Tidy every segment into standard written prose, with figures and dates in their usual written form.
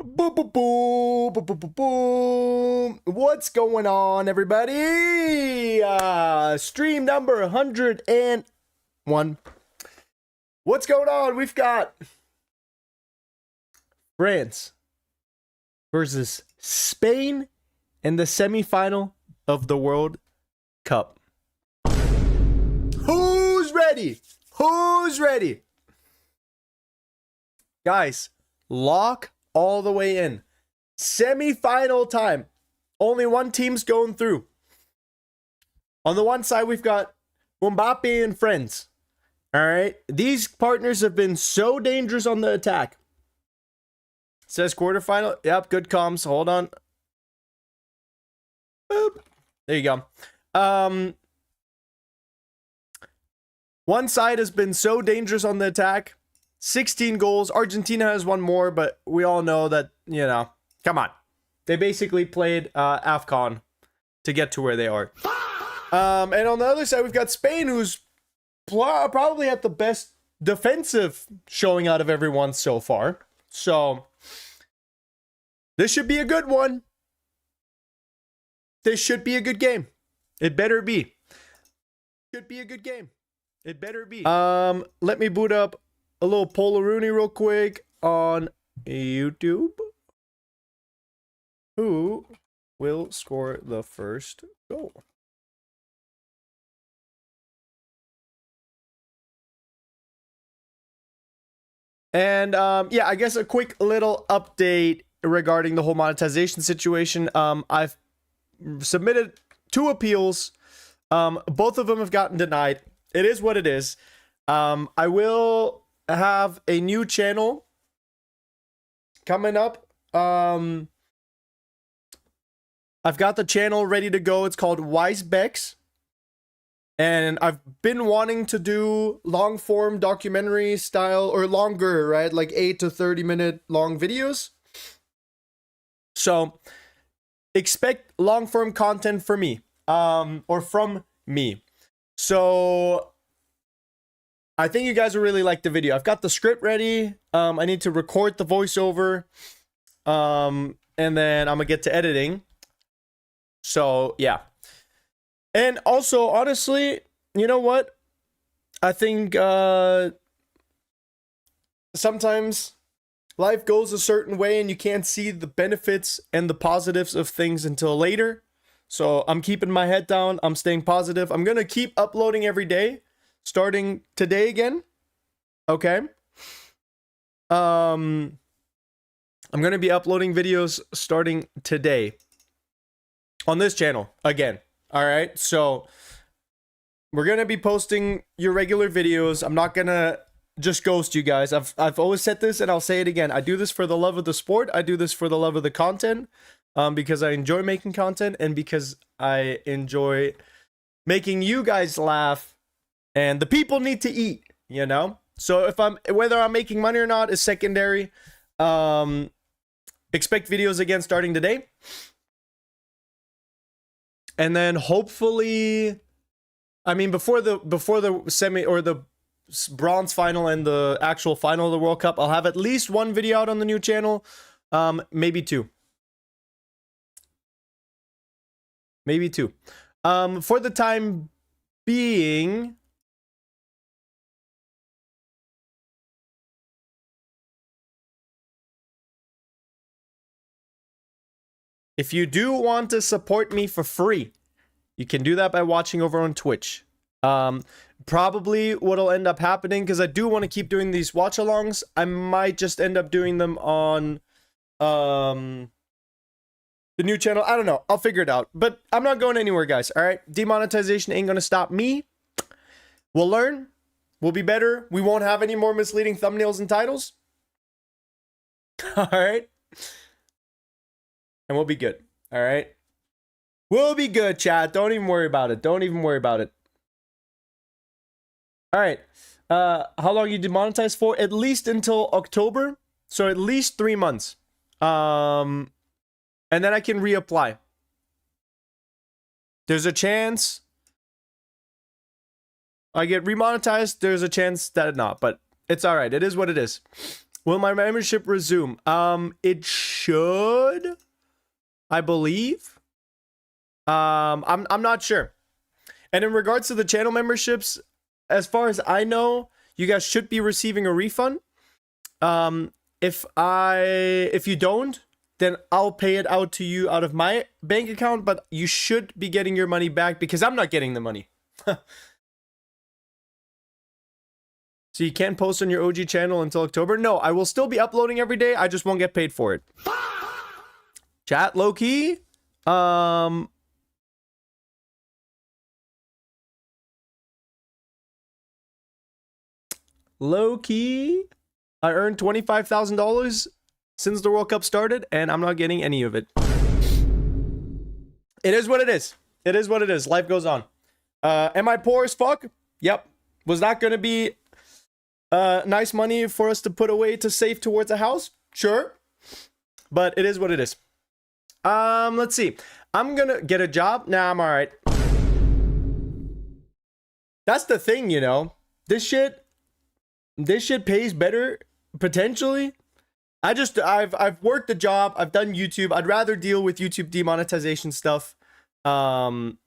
Boom, boom, boom, boom, boom, boom, boom. What's going on, everybody? Stream number 101. What's going on? We've got France versus Spain in the semifinal of the World Cup. Who's ready? Who's ready? Guys, lock all the way in. Semi-final time. Only one team's going through. On the one side, we've got Mbappe and friends. All right. These partners have been so dangerous on the attack. It says quarterfinal. Yep, good comms. Hold on. Boop. There you go. One side has been so dangerous on the attack. 16 goals. Argentina has one more, but we all know that, you know, come on. They basically played AFCON to get to where they are. And on the other side, we've got Spain, who's probably had the best defensive showing out of everyone so far. So, this should be a good one. This should be a good game. It better be. Should be a good game. It better be. Let me boot up a little Polaroony real quick on YouTube. Who will score the first goal? And yeah, I guess a quick little update regarding the whole monetization situation. I've submitted 2 appeals. Both of them have gotten denied. It is what it is. I will have a new channel coming up. I've got the channel ready to go. It's called Wisebex. And I've been wanting to do long form documentary style, or longer, right? Like 8 to 30 minute long videos. So expect long form content for me, or from me. So I think you guys will really like the video. I've got the script ready. I need to record the voiceover. And then I'm gonna get to editing. So yeah. And also, honestly, you know what? I think sometimes life goes a certain way and you can't see the benefits and the positives of things until later. So I'm keeping my head down. I'm staying positive. I'm gonna keep uploading every day, starting today again. Okay. I'm gonna be uploading videos starting today on this channel again. All right. So we're gonna be posting your regular videos. I'm not gonna just ghost you guys. I've always said this, and I'll say it again. I do this for the love of the sport. I do this for the love of the content. Because I enjoy making content, and because I enjoy making you guys laugh, and the people need to eat, you know? So whether I'm making money or not is secondary. Expect videos again starting today. And then hopefully, I mean, before the semi or the bronze final and the actual final of the World Cup, I'll have at least 1 video out on the new channel. Maybe 2. Maybe 2. For the time being, if you do want to support me for free, you can do that by watching over on Twitch. Probably what'll end up happening, because I do want to keep doing these watch-alongs, I might just end up doing them on the new channel. I don't know. I'll figure it out. But I'm not going anywhere, guys. All right? Demonetization ain't going to stop me. We'll learn. We'll be better. We won't have any more misleading thumbnails and titles. All right? And we'll be good. All right? We'll be good, chat. Don't even worry about it. Don't even worry about it. All right. How long you demonetize for? At least until October. So at least 3 months. And then I can reapply. There's a chance I get remonetized. There's a chance that not, but it's all right. It is what it is. Will my membership resume? It should, I believe. I'm not sure. And in regards to the channel memberships, as far as I know, you guys should be receiving a refund. If you don't, then I'll pay it out to you out of my bank account, but you should be getting your money back because I'm not getting the money. So you can't post on your OG channel until October? No, I will still be uploading every day. I just won't get paid for it. Chat, low key. Low key. I earned $25,000 since the World Cup started, and I'm not getting any of it. It is what it is. It is what it is. Life goes on. Am I poor as fuck? Yep. Was that going to be nice money for us to put away to save towards a house? Sure. But it is what it is. Let's see. I'm going to get a job. Nah, I'm all right. That's the thing, you know. This shit pays better potentially. I've worked a job. I've done YouTube. I'd rather deal with YouTube demonetization stuff than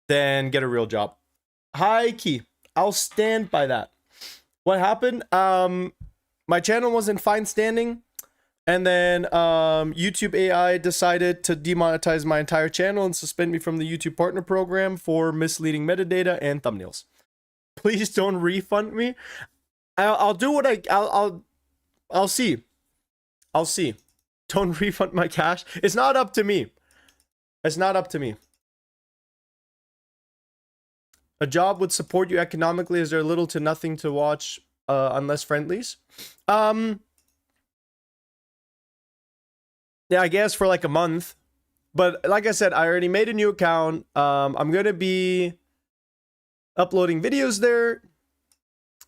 get a real job. High key. I'll stand by that. What happened? My channel was in fine standing, and then YouTube AI decided to demonetize my entire channel and suspend me from the YouTube partner program for misleading metadata and thumbnails. Please don't refund me. I'll do what I'll see. I'll see. Don't refund my cash. It's not up to me. It's not up to me. A job would support you economically. Is there little to nothing to watch unless friendlies? Yeah, I guess for like a month. But like I said, I already made a new account. I'm going to be uploading videos there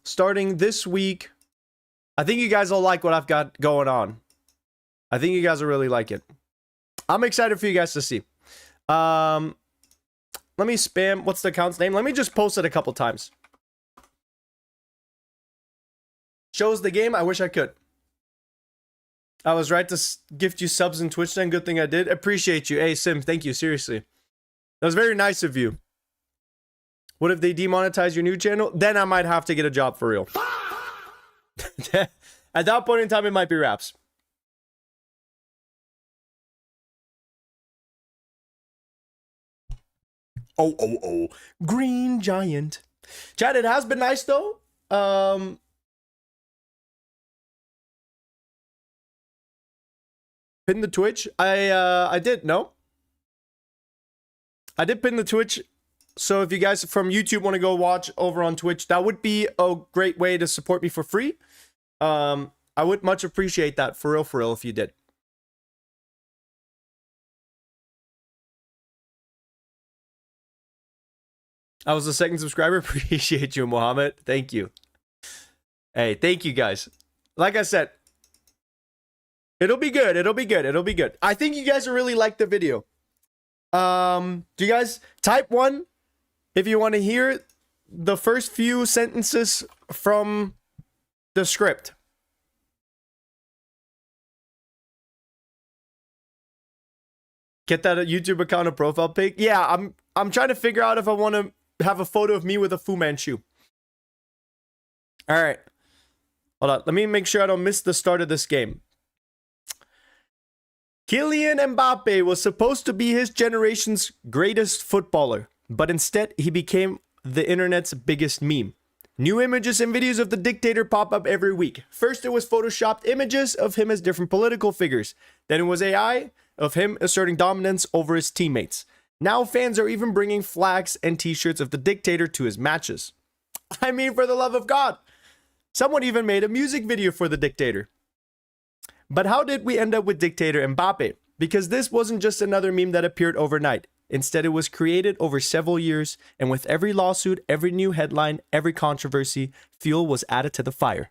starting this week. I think you guys will like what I've got going on. I think you guys will really like it. I'm excited for you guys to see. Let me spam. What's the account's name? Let me just post it a couple times. Shows the game. I wish I could. I was right to gift you subs in Twitch then. Good thing I did. Appreciate you. Hey, Sim, thank you. Seriously. That was very nice of you. What if they demonetize your new channel? Then I might have to get a job for real. At that point in time, it might be raps. Oh. Green Giant. Chat, it has been nice though. Pin the Twitch. I did, no? I did pin the Twitch. So if you guys from YouTube want to go watch over on Twitch, that would be a great way to support me for free. I would much appreciate that for real if you did. I was the second subscriber. Appreciate you, Mohammed. Thank you. Hey, thank you guys. Like I said, it'll be good. It'll be good. It'll be good. I think you guys will really like the video. Do you guys type 1 if you want to hear the first few sentences from the script? Get that YouTube account a profile pic? Yeah, I'm trying to figure out if I want to have a photo of me with a Fu Manchu. All right. Hold on. Let me make sure I don't miss the start of this game. Kylian Mbappe was supposed to be his generation's greatest footballer, but instead he became the internet's biggest meme. New images and videos of the dictator pop up every week. First it was photoshopped images of him as different political figures. Then it was AI of him asserting dominance over his teammates. Now fans are even bringing flags and t-shirts of the dictator to his matches. I mean, for the love of God. Someone even made a music video for the dictator. But how did we end up with dictator Mbappe? Because this wasn't just another meme that appeared overnight. Instead, it was created over several years, and with every lawsuit, every new headline, every controversy, fuel was added to the fire.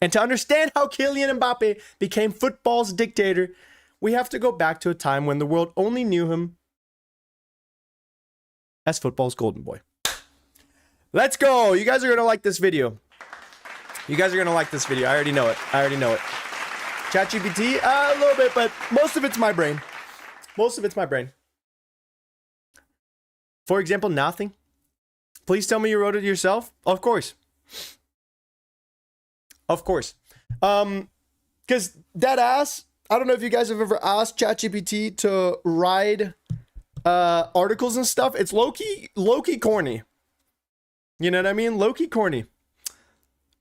And to understand how Kylian Mbappe became football's dictator, we have to go back to a time when the world only knew him as football's golden boy. Let's go. You guys are going to like this video. You guys are going to like this video. I already know it. ChatGPT, a little bit, but most of it's my brain. Most of it's my brain. For example, nothing. Please tell me you wrote it yourself. Of course. Of course. Because that ass, I don't know if you guys have ever asked ChatGPT to write articles and stuff. It's low-key corny. You know what I mean? Low-key corny.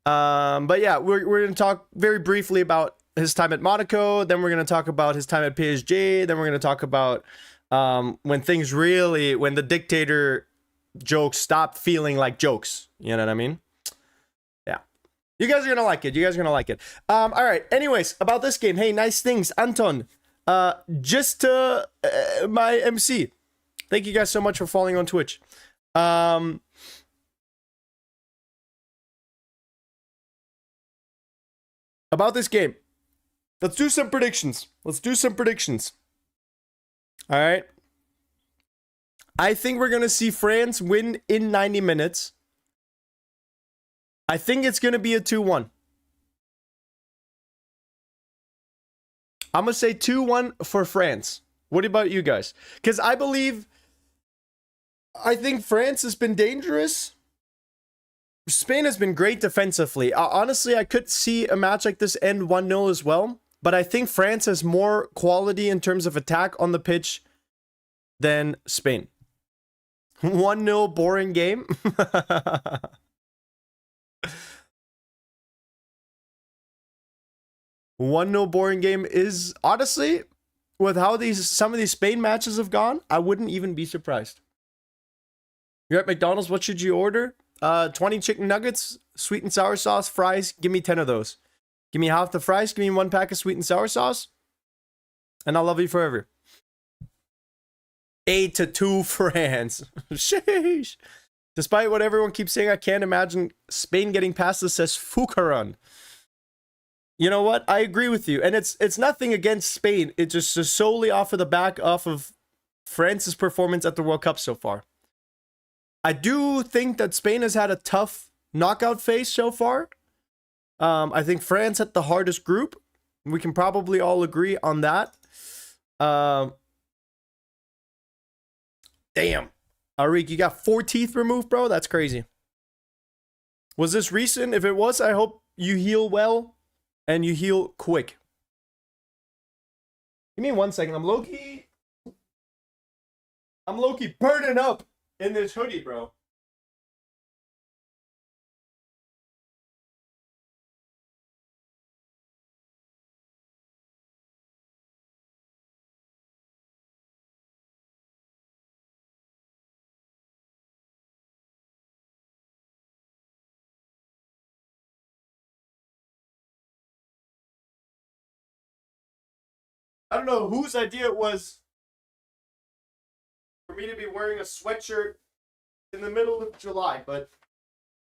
But yeah, we're going to talk very briefly about his time at Monaco. Then we're going to talk about his time at PSG. Then we're going to talk about when the dictator jokes stopped feeling like jokes. You know what I mean? Yeah. You guys are going to like it. You guys are going to like it. All right. Anyways, about this game. Hey, nice things. Anton, just to my MC. Thank you guys so much for following on Twitch. About this game. Let's do some predictions. All right. I think we're going to see France win in 90 minutes. I think it's going to be a 2-1. I'm going to say 2-1 for France. What about you guys? Because I think France has been dangerous. Spain has been great defensively. Honestly, I could see a match like this end 1-0 as well. But I think France has more quality in terms of attack on the pitch than Spain. 1-0 boring game. 1-0 boring game is, honestly, with how some of these Spain matches have gone, I wouldn't even be surprised. You're at McDonald's, what should you order? 20 chicken nuggets, sweet and sour sauce, fries. Give me 10 of those. Give me half the fries, give me 1 pack of sweet and sour sauce, and I'll love you forever. 8-2 France. Sheesh. Despite what everyone keeps saying, I can't imagine Spain getting past this, says Fukaran. You know what? I agree with you. And it's nothing against Spain. It's just solely off of the back of France's performance at the World Cup so far. I do think that Spain has had a tough knockout phase so far. I think France had the hardest group. We can probably all agree on that. Damn. Arik, you got 4 teeth removed, bro? That's crazy. Was this recent? If it was, I hope you heal well and you heal quick. Give me 1 second. I'm low-key burning up in this hoodie, bro. I don't know whose idea it was for me to be wearing a sweatshirt in the middle of July, but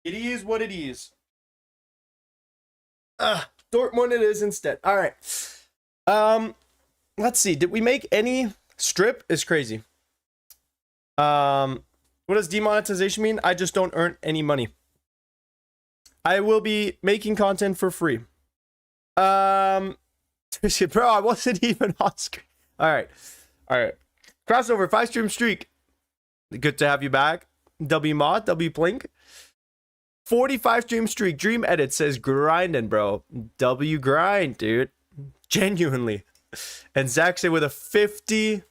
it is what it is. Dortmund it is instead. All right. Let's see. Did we make any strip? Is crazy. What does demonetization mean? I just don't earn any money. I will be making content for free. Bro, I wasn't even on screen. All right. Crossover 5 stream streak. Good to have you back. W Mod, W Plink. 45 stream streak. Dream Edit says grinding, bro. W grind, dude. Genuinely. And Zach said with a 50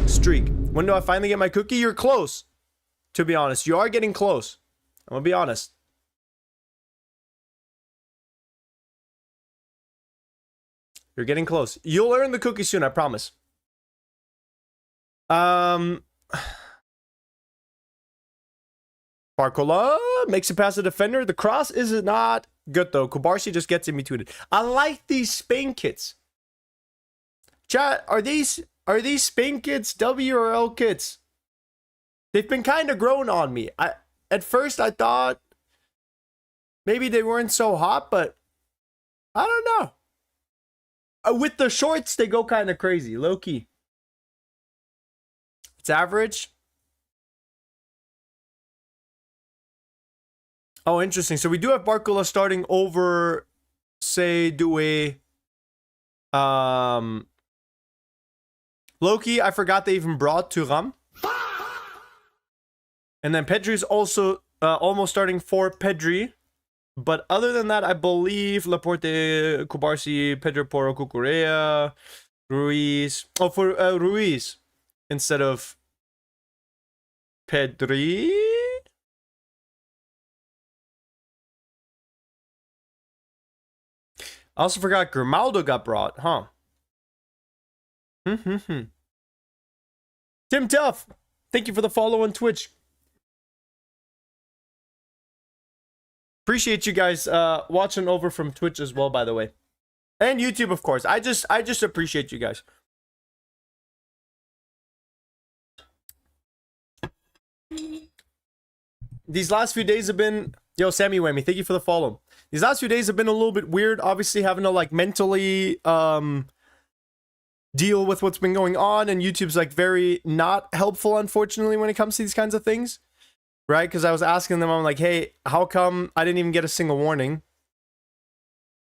streak. When do I finally get my cookie? You're close. To be honest, you are getting close. I'm gonna be honest. You're getting close. You'll earn the cookie soon, I promise. Barcola makes it past the defender. The cross is not good though. Kubarsi just gets in between it. I like these Spain kits. Chat, are these Spain kits W or L kits? They've been kind of growing on me. At first I thought maybe they weren't so hot, but I don't know. With the shorts, they go kind of crazy, low key. It's average. Oh, interesting. So we do have Barcola starting over, say, Doué Loki, I forgot they even brought Thuram. And then Pedri's also almost starting for Pedri. But other than that, I believe Laporte, Kubarsi, Pedro Porro, Cucurella, Ruiz. Oh, for Ruiz instead of Pedri. I also forgot Grimaldo got brought, huh? Tim Tuff, thank you for the follow on Twitch. Appreciate you guys watching over from Twitch as well, by the way. And YouTube, of course. I just appreciate you guys. These last few days have been... Yo, Sammy Whammy, thank you for the follow. These last few days have been a little bit weird. Obviously, having to, like, mentally deal with what's been going on. And YouTube's, like, very not helpful, unfortunately, when it comes to these kinds of things. Right? Because I was asking them, I'm like, hey, how come I didn't even get a single warning?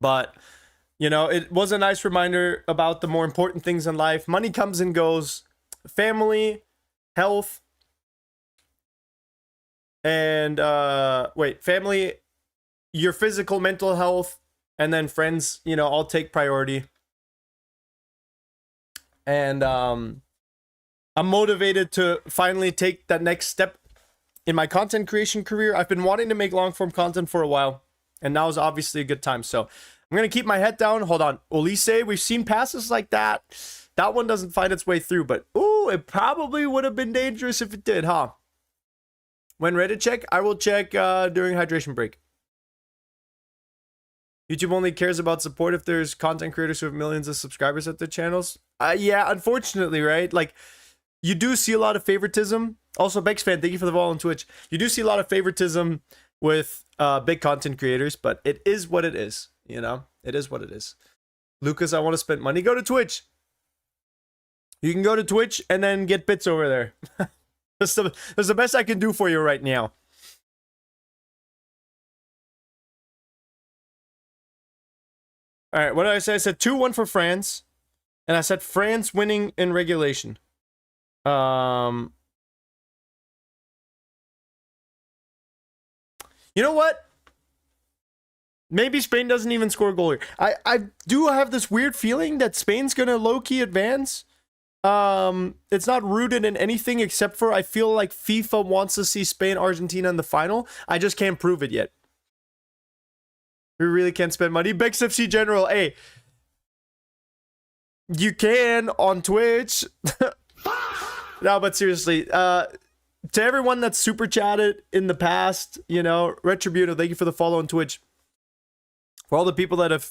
But, you know, it was a nice reminder about the more important things in life. Money comes and goes. Family, health, and, family, your physical, mental health, and then friends, you know, all take priority. And I'm motivated to finally take that next step in my content creation career. I've been wanting to make long form content for a while, and now is obviously a good time. So I'm going to keep my head down. Hold on. Olise, we've seen passes like that. That one doesn't find its way through, but ooh, it probably would have been dangerous if it did, huh? When ready to check, I will check during hydration break. YouTube only cares about support if there's content creators who have millions of subscribers at their channels. Yeah, unfortunately, right? Like, you do see a lot of favoritism. Also, Bex fan, thank you for the follow on Twitch. You do see a lot of favoritism with big content creators, but it is what it is. You know, it is what it is. Lucas, I want to spend money. Go to Twitch. You can go to Twitch and then get bits over there. That's the best I can do for you right now. All right, what did I say? I said 2-1 for France, and I said France winning in regulation. You know what? Maybe Spain doesn't even score a goal here. I do have this weird feeling that Spain's gonna low-key advance. It's not rooted in anything except for I feel like FIFA wants to see Spain, Argentina in the final. I just can't prove it yet. We really can't spend money. Bex FC General, hey. You can on Twitch. No, but seriously, to everyone that's super chatted in the past, you know, Retributive, thank you for the follow on Twitch. For all the people that have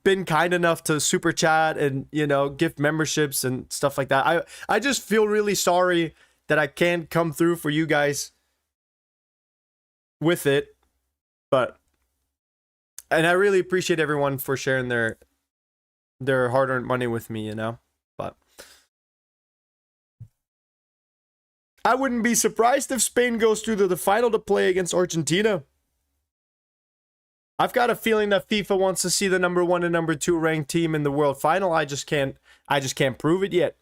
been kind enough to super chat and, you know, gift memberships and stuff like that. I just feel really sorry that I can't come through for you guys with it. But, and I really appreciate everyone for sharing their hard-earned money with me, you know. But I wouldn't be surprised if Spain goes through to the final to play against Argentina. I've got a feeling that FIFA wants to see the number 1 and number 2 ranked team in the world final. I just can't prove it yet.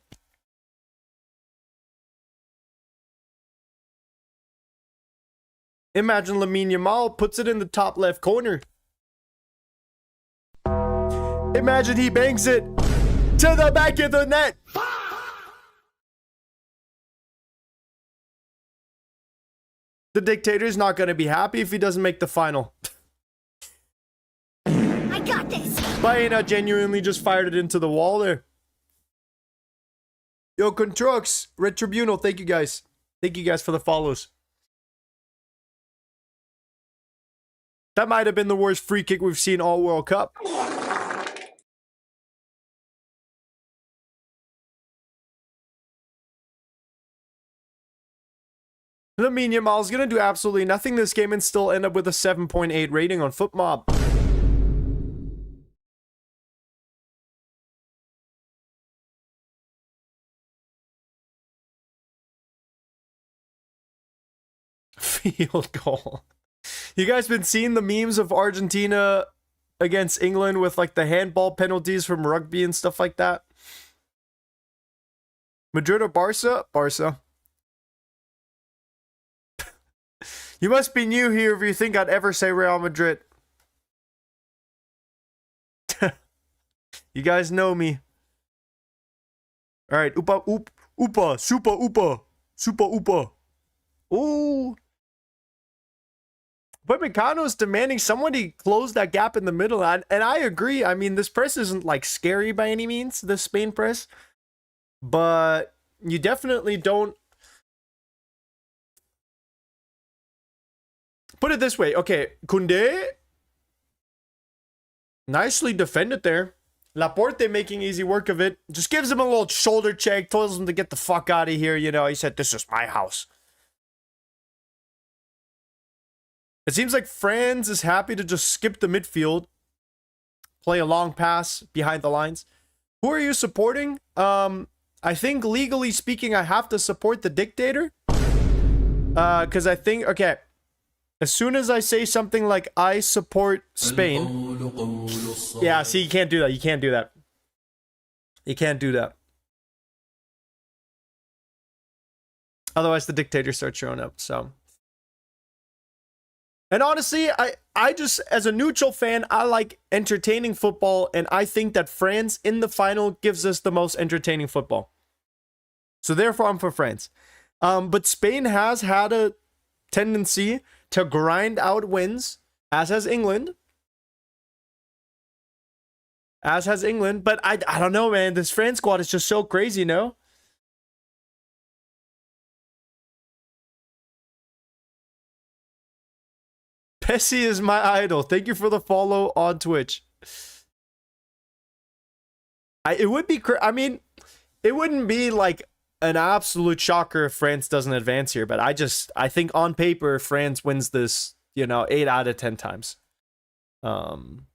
Imagine Lamine Yamal puts it in the top left corner. Imagine he bangs it to the back of the net. The dictator's not going to be happy if he doesn't make the final. I got this. Baena genuinely just fired it into the wall there. Yo, Contrux, Retribunal, thank you guys. Thank you guys for the follows. That might have been the worst free kick we've seen all World Cup. Lamine Yamal's gonna do absolutely nothing this game and still end up with a 7.8 rating on FootMob. Field goal. You guys been seeing the memes of Argentina against England with like the handball penalties from rugby and stuff like that. Madrid or Barca? Barca. You must be new here if you think I'd ever say Real Madrid. You guys know me. All right, upa, super upa. Ooh. But Meccano's demanding somebody close that gap in the middle, and I agree. I mean, this press isn't like scary by any means, the Spain press, but you definitely don't. Put it this way, okay, Koundé, nicely defended there. Laporte making easy work of it. Just gives him a little shoulder check, tells him to get the fuck out of here, you know. He said, this is my house. It seems like Franz is happy to just skip the midfield, play a long pass behind the lines. Who are you supporting? I think legally speaking, I have to support the dictator. Because I think, okay, as soon as I say something like I support Spain. Yeah, see, you can't do that. You can't do that. You can't do that. Otherwise, the dictator starts showing up, so. And honestly, I just, as a neutral fan, I like entertaining football, and I think that France in the final gives us the most entertaining football. So therefore, I'm for France. But Spain has had a tendency to grind out wins, as has England. As has England, but I don't know, man. This France squad is just so crazy, no? Pessi is my idol. Thank you for the follow on Twitch. It would be, I mean, it wouldn't be like an absolute shocker if France doesn't advance here, but I think on paper, France wins this, you know, 8 out of 10 times. Can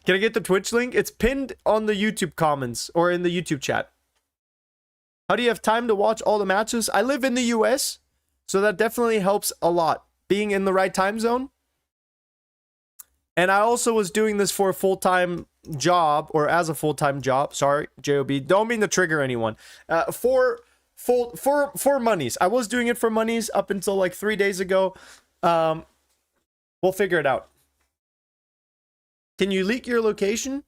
I get the Twitch link? It's pinned on the YouTube comments or in the YouTube chat. How do you have time to watch all the matches? I live in the US, so that definitely helps a lot. Being in the right time zone. And I also was doing this for a full-time job, or as a full-time job. Sorry, JOB. Don't mean to trigger anyone. For monies. I was doing it for monies up until like 3 days ago. We'll figure it out. Can you leak your location?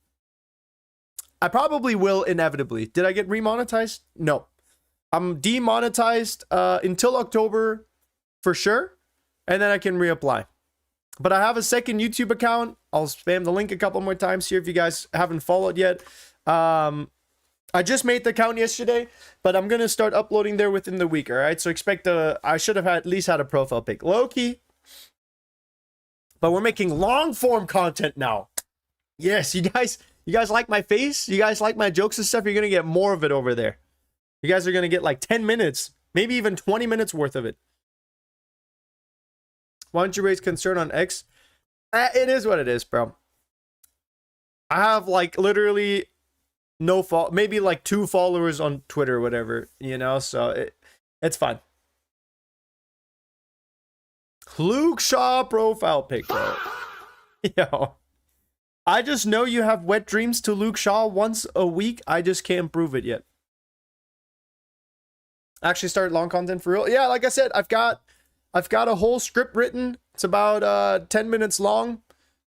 I probably will inevitably. Did I get remonetized? No. I'm demonetized until October for sure. And then I can reapply. But I have a second YouTube account. I'll spam the link a couple more times here if you guys haven't followed yet. I just made the account yesterday, but I'm going to start uploading there within the week, all right? So expect I should have at least had a profile pic. Low-key. But we're making long-form content now. Yes, you guys like my face? You guys like my jokes and stuff? You're going to get more of it over there. You guys are going to get like 10 minutes, maybe even 20 minutes worth of it. Why don't you raise concern on X? It is what it is, bro. I have like literally no maybe like 2 followers on Twitter or whatever, you know, so it's fine. Luke Shaw profile pic, bro. Yo. I just know you have wet dreams to Luke Shaw once a week. I just can't prove it yet. Actually started long content for real. Yeah, like I said, I've got a whole script written. It's about 10 minutes long.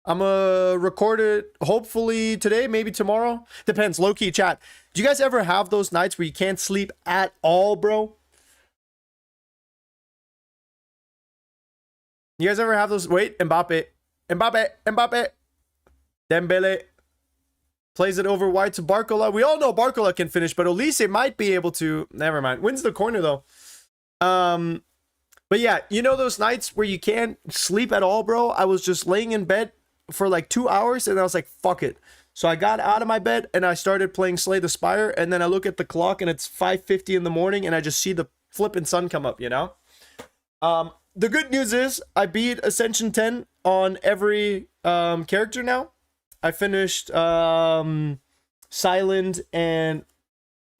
I'm gonna record it hopefully today, maybe tomorrow. Depends, low-key chat. Do you guys ever have those nights where you can't sleep at all, bro? You guys ever have those? Wait, Mbappe. Dembele plays it over wide to Barcola. We all know Barcola can finish, but Olise might be able to. Never mind. Wins the corner, though. But yeah, you know those nights where you can't sleep at all, bro? I was just laying in bed for like 2 hours, and I was like, fuck it. So I got out of my bed, and I started playing Slay the Spire, and then I look at the clock, and it's 5:50 in the morning, and I just see the flipping sun come up, you know? The good news is I beat Ascension 10 on every character now. I finished Silent and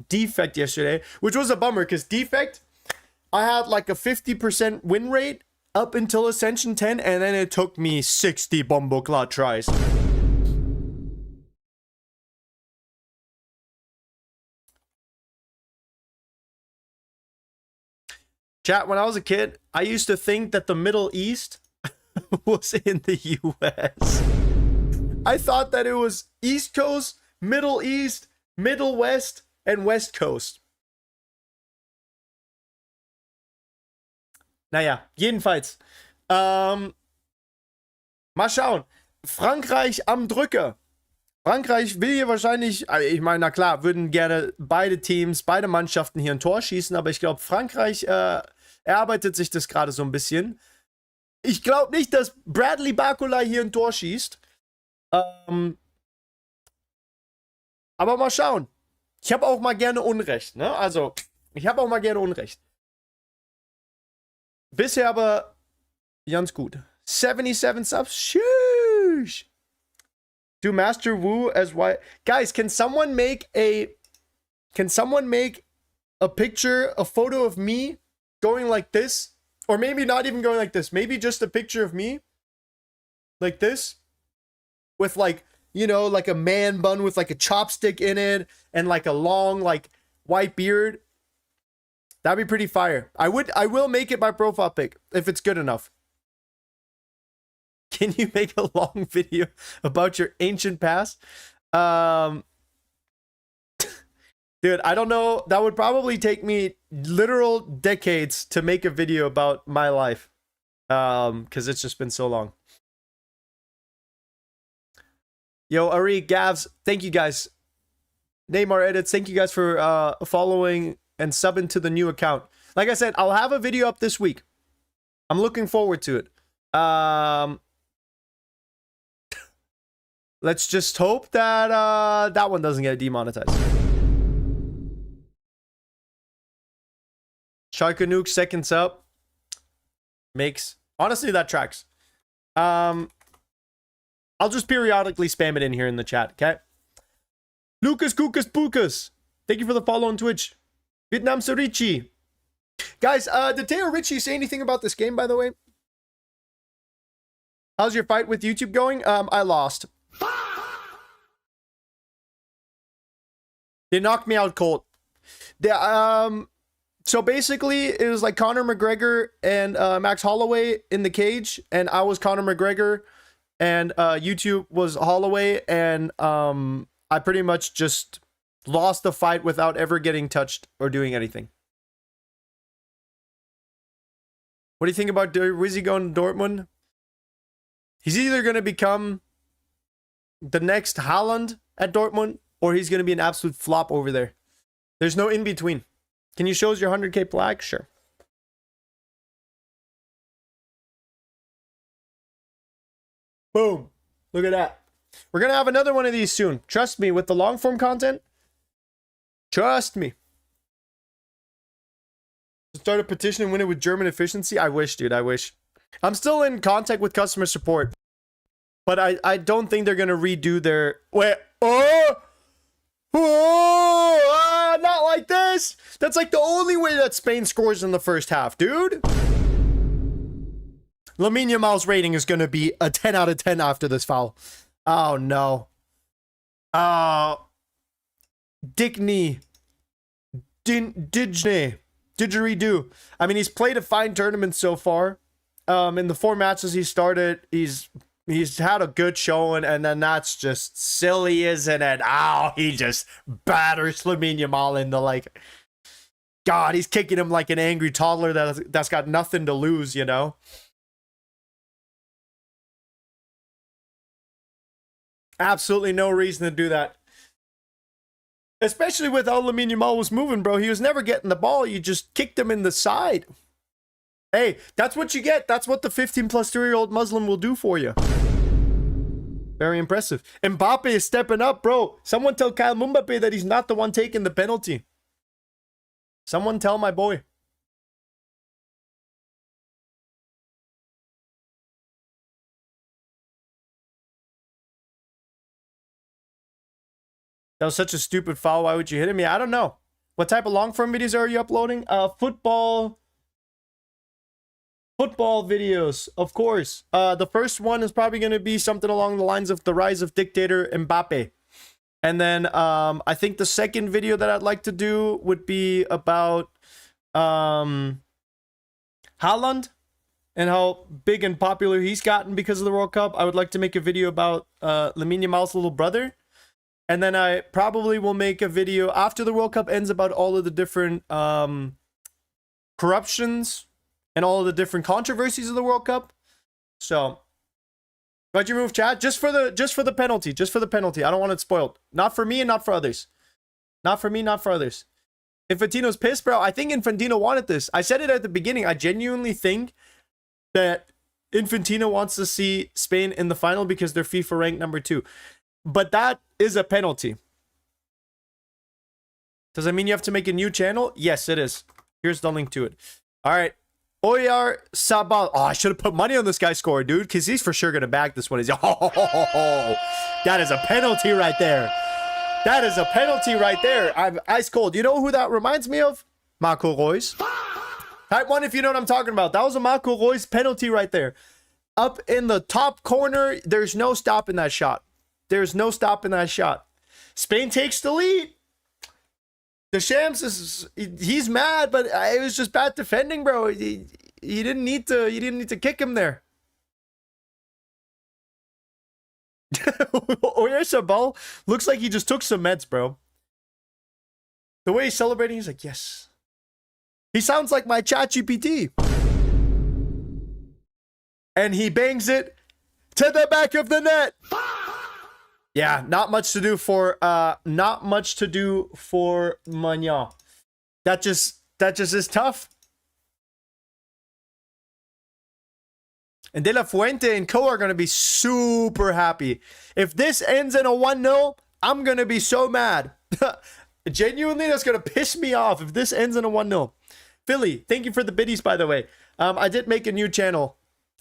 Defect yesterday, which was a bummer because Defect, I had like a 50% win rate up until Ascension 10, and then it took me 60 Bomboclat tries. Chat, when I was a kid, I used to think that the Middle East was in the US. I thought that it was East Coast, Middle East, Middle West, and West Coast. Naja, jedenfalls. Mal schauen. Frankreich am Drücker. Frankreich will hier wahrscheinlich, ich meine, na klar, würden gerne beide Teams, beide Mannschaften hier ein Tor schießen, aber ich glaube, Frankreich erarbeitet sich das gerade so ein bisschen. Ich glaube nicht, dass Bradley Barcola hier ein Tor schießt. Aber mal schauen. Ich habe auch mal gerne Unrecht, ne? Also, ich habe auch mal gerne Unrecht. Bisher aber ganz gut. 77 Subs. Sheesh. Do Master Wu as why? Guys, can someone make a picture, a photo of me going like this? Or maybe not even going like this. Maybe just a picture of me like this with like, you know, like a man bun with like a chopstick in it and like a long like white beard. That'd be pretty fire. I will make it my profile pic if it's good enough. Can you make a long video about your ancient past? Dude, I don't know. That would probably take me literal decades to make a video about my life. Because it's just been so long. Yo, Ari, Gavs, thank you guys. Neymar Edits, thank you guys for following and subbing to the new account. Like I said, I'll have a video up this week. I'm looking forward to it. Let's just hope that that one doesn't get demonetized. Schalke Nuke seconds up. Makes... Honestly, that tracks. I'll just periodically spam it in here in the chat, okay? Lucas Kukas Pukas. Thank you for the follow on Twitch. Vietnam Sorichi. Guys, did Teo Richie say anything about this game, by the way? How's your fight with YouTube going? I lost. They knocked me out cold. So basically, it was like Conor McGregor and Max Holloway in the cage, and I was Conor McGregor, and YouTube was Holloway, and I pretty much just lost the fight without ever getting touched or doing anything. What do you think about Wizzy going to Dortmund? He's either going to become the next Haaland at Dortmund, or he's going to be an absolute flop over there. There's no in between. Can you show us your 100k plaque? Sure. Boom. Look at that. We're going to have another one of these soon. Trust me, with the long form content. Trust me. Start a petition and win it with German efficiency. I wish, dude. I wish. I'm still in contact with customer support. But I don't think they're going to redo their... Wait. Oh! Oh! Not like this! That's like the only way that Spain scores in the first half, dude. Lamine Yamal's rating is going to be a 10 out of 10 after this foul. Oh, no. Dickney. Didgeridoo. I mean, he's played a fine tournament so far. In the 4 matches he started, he's had a good showing, and then that's just silly, isn't it? Oh, he just batters Lamine Yamal in the, like... God, he's kicking him like an angry toddler that's got nothing to lose, you know? Absolutely no reason to do that. Especially with how Lamine Yamal was moving, bro. He was never getting the ball. You just kicked him in the side. Hey, that's what you get. That's what the 15 plus 2-year-old Muslim will do for you. Very impressive. Mbappe is stepping up, bro. Someone tell Kyle Mbappe that he's not the one taking the penalty. Someone tell my boy. That was such a stupid foul. Why would you hit him? Yeah, I don't know. What type of long form videos are you uploading? Football, Football videos, of course. The first one is probably going to be something along the lines of the rise of dictator Mbappe. And then I think the second video that I'd like to do would be about Haaland and how big and popular he's gotten because of the World Cup. I would like to make a video about Lamine Yamal's little brother. And then I probably will make a video after the World Cup ends about all of the different corruptions and all of the different controversies of the World Cup. So, why'd you move, chat? Just for the penalty. Just for the penalty. I don't want it spoiled. Not for me and not for others. Not for me, not for others. Infantino's pissed, bro. I think Infantino wanted this. I said it at the beginning. I genuinely think that Infantino wants to see Spain in the final because they're FIFA ranked number 2. But that is a penalty. Does that mean you have to make a new channel? Yes, it is. Here's the link to it. All right. Oyar Sabal. Oh, I should have put money on this guy's score, dude, because he's for sure going to bag this one. He's, that is a penalty right there. That is a penalty right there. I'm ice cold. You know who that reminds me of? Marco Reus. Type 1 if you know what I'm talking about. That was a Marco Reus penalty right there. Up in the top corner, there's no stopping that shot. There's no stopping that shot. Spain takes the lead. Deschamps he's mad, but it was just bad defending, bro. You didn't need to kick him there. Oyarzabal looks like he just took some meds, bro. The way he's celebrating, he's like, yes. He sounds like my ChatGPT. And he bangs it to the back of the net. Yeah, not much to do for Magnan. That just is tough. And De La Fuente and co are going to be super happy. If this ends in a 1-0, I'm going to be so mad. Genuinely, that's going to piss me off if this ends in a 1-0. Philly, thank you for the biddies, by the way. I did make a new channel.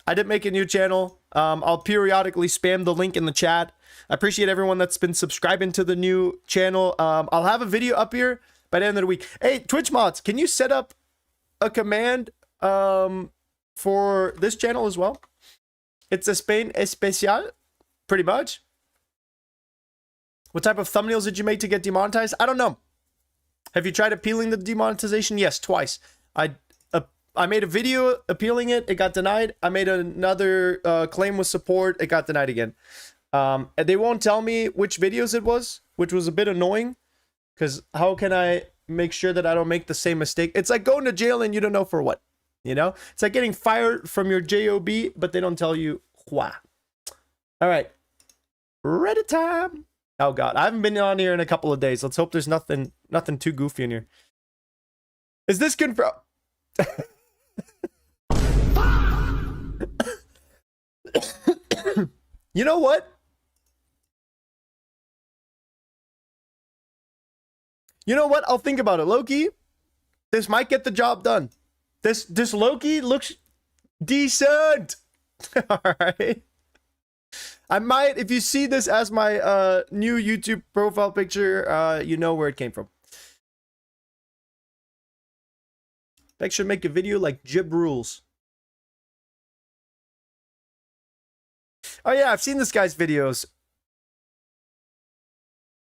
I'll periodically spam the link in the chat. I appreciate everyone that's been subscribing to the new channel. I'll have a video up here by the end of the week. Hey, Twitch mods, can you set up a command for this channel as well? It's a Spain Especial, pretty much. What type of thumbnails did you make to get demonetized? I don't know. Have you tried appealing the demonetization? Yes, twice. I made a video appealing it. It got denied. I made another claim with support. It got denied again. And they won't tell me which videos it was, which was a bit annoying. Because how can I make sure that I don't make the same mistake? It's like going to jail and you don't know for what. You know? It's like getting fired from your job, but they don't tell you why. All right. Reddit time. Oh, God. I haven't been on here in a couple of days. Let's hope there's nothing too goofy in here. Is this confirmed? You know what? You know what? I'll think about it. Loki, this might get the job done. This Loki looks decent. All right. I might, if you see this as my new YouTube profile picture, you know where it came from. Beck should make a video like Jib Rules. Oh yeah, I've seen this guy's videos.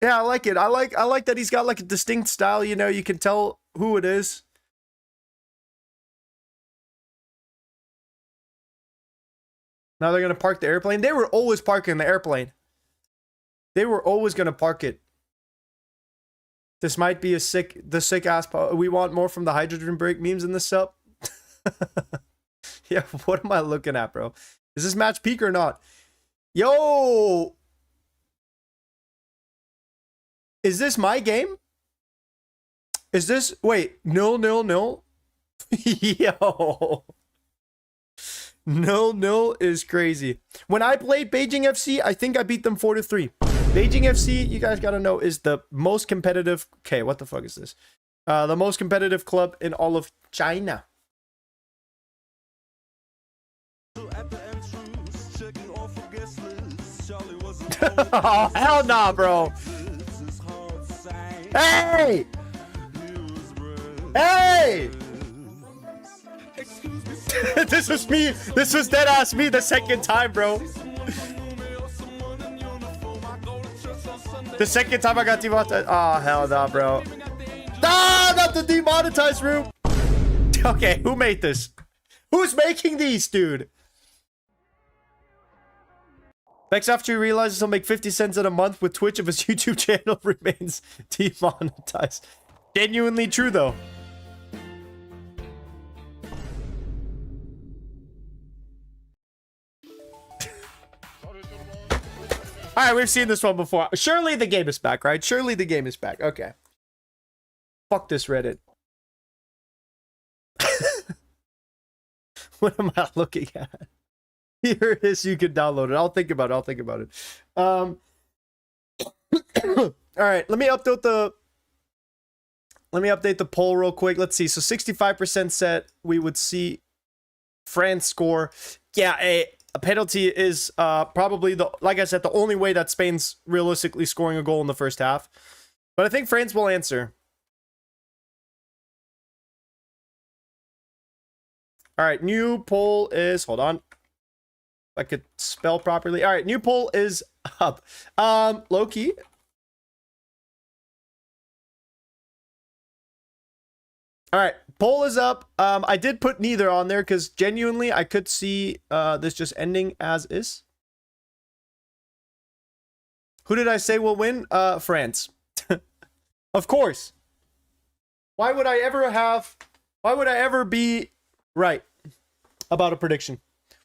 Yeah, I like it. I like that he's got like a distinct style, you know, you can tell who it is. Now they're gonna park the airplane. They were always parking the airplane. They were always gonna park it. This might be the sick ass. We want more from the hydrogen break memes in this sub. Yeah, what am I looking at, bro? Is this match peak or not? Yo! Is this my game? Is this... Wait. 0-0-0? Yo. 0-0 is crazy. When I played Beijing FC, I think I beat them 4-3. Beijing FC, you guys gotta know, is the most competitive... Okay, what the fuck is this? The most competitive club in all of China. Oh, hell nah, bro. Hey! Hey! This was me. This was dead ass me the second time, bro. The second time I got demonetized. Oh, hell no, bro. Ah, not the demonetized room. Okay, who made this? Who's making these, dude? Bex, after he realizes he'll make 50 cents in a month with Twitch if his YouTube channel remains demonetized. Genuinely true, though. All right, we've seen this one before. Surely the game is back, right? Surely the game is back. Okay. Fuck this Reddit. What am I looking at? Here it is. You can download it. I'll think about it. I'll think about it. All right. Let me update the poll real quick. Let's see. So 65% said we would see France score. Yeah, a penalty is probably like I said, the only way that Spain's realistically scoring a goal in the first half. But I think France will answer. All right, new poll is, hold on. If I could spell properly. All right, new poll is up. Low-key. All right, poll is up. I did put neither on there because genuinely I could see this just ending as is. Who did I say will win? France. Of course. Why would I ever be right about a prediction?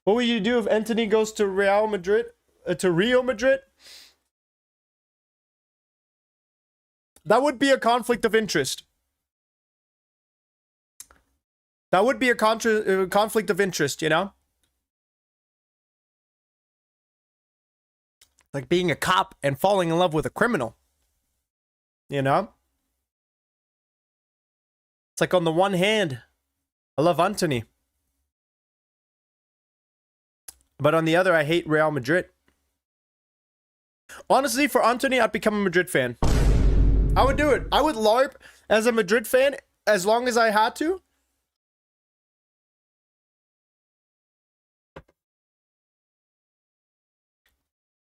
What would you do if Anthony goes to Real Madrid? To Rio Madrid? That would be a conflict of interest. That would be a conflict of interest, you know? Like being a cop and falling in love with a criminal. You know? It's like on the one hand, I love Anthony. But on the other, I hate Real Madrid. Honestly, for Anthony, I'd become a Madrid fan. I would do it. I would LARP as a Madrid fan as long as I had to.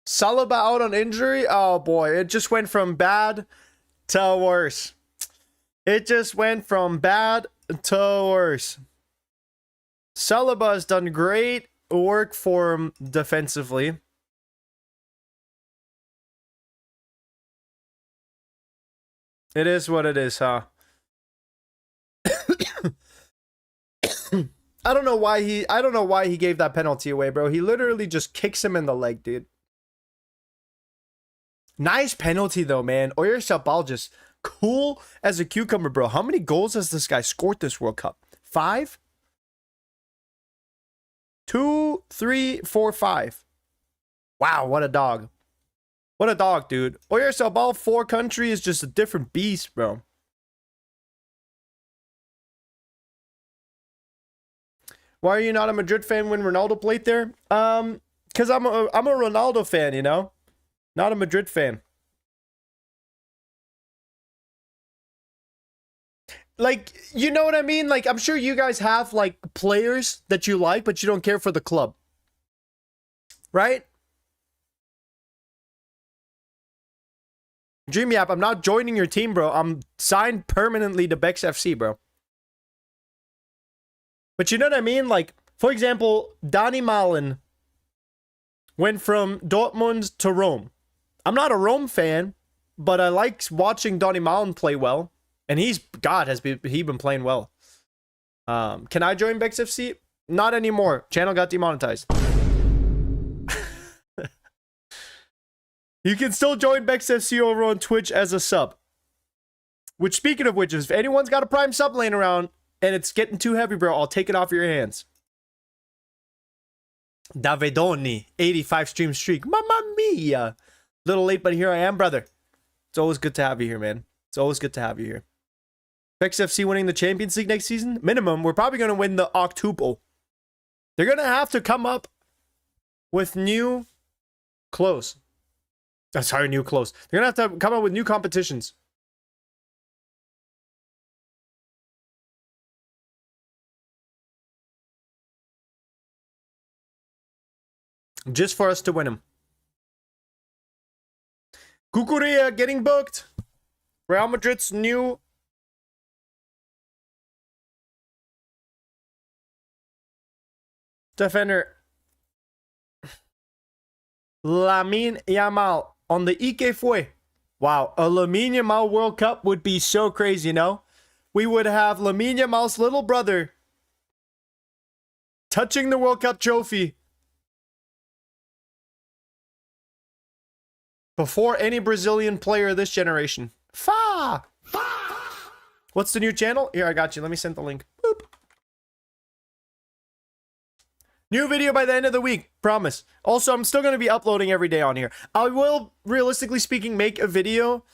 Saliba out on injury? Oh boy, it just went from bad to worse. It just went from bad to worse. Saliba has done great work for him defensively. It is what it is, huh? I don't know why he gave that penalty away, bro. He literally just kicks him in the leg, dude. Nice penalty though, man. Oyarzabal just cool as a cucumber, bro. How many goals has this guy scored this World Cup? 5? 2, 3, 4, 5. Wow, what a dog. What a dog, dude. Oyarzabal for country is just a different beast, bro. Why are you not a Madrid fan when Ronaldo played there? Because I'm a Ronaldo fan, you know? Not a Madrid fan. Like, you know what I mean? Like, I'm sure you guys have, like, players that you like, but you don't care for the club. Right? Dreamy App, I'm not joining your team, bro. I'm signed permanently to Bex FC, bro. But you know what I mean? Like, for example, Dani Malen went from Dortmund to Rome. I'm not a Rome fan, but I like watching Dani Malen play well. And he's, God, has he been playing well. Can I join Bex FC? Not anymore. Channel got demonetized. You can still join Bex FC over on Twitch as a sub. Which, speaking of which, if anyone's got a Prime sub laying around and it's getting too heavy, bro, I'll take it off your hands. Davidoni, 85 stream streak. Mamma mia. Little late, but here I am, brother. It's always good to have you here, man. It's always good to have you here. Bex FC winning the Champions League next season? Minimum, we're probably going to win the Octuple. They're going to have to come up with new clothes. Sorry, new clothes. They're going to have to come up with new competitions. just for us to win him. Cucurella getting booked. Real Madrid's new defender. Lamine Yamal on the Ike Fue. Wow, a Lamine Yamal World Cup would be so crazy, you know? We would have Lamine Yamal's little brother touching the World Cup trophy before any Brazilian player of this generation. Fa! What's the new channel? Here, I got you. Let me send the link. Boop. New video by the end of the week. Promise. Also, I'm still going to be uploading every day on here. I will, realistically speaking, make a video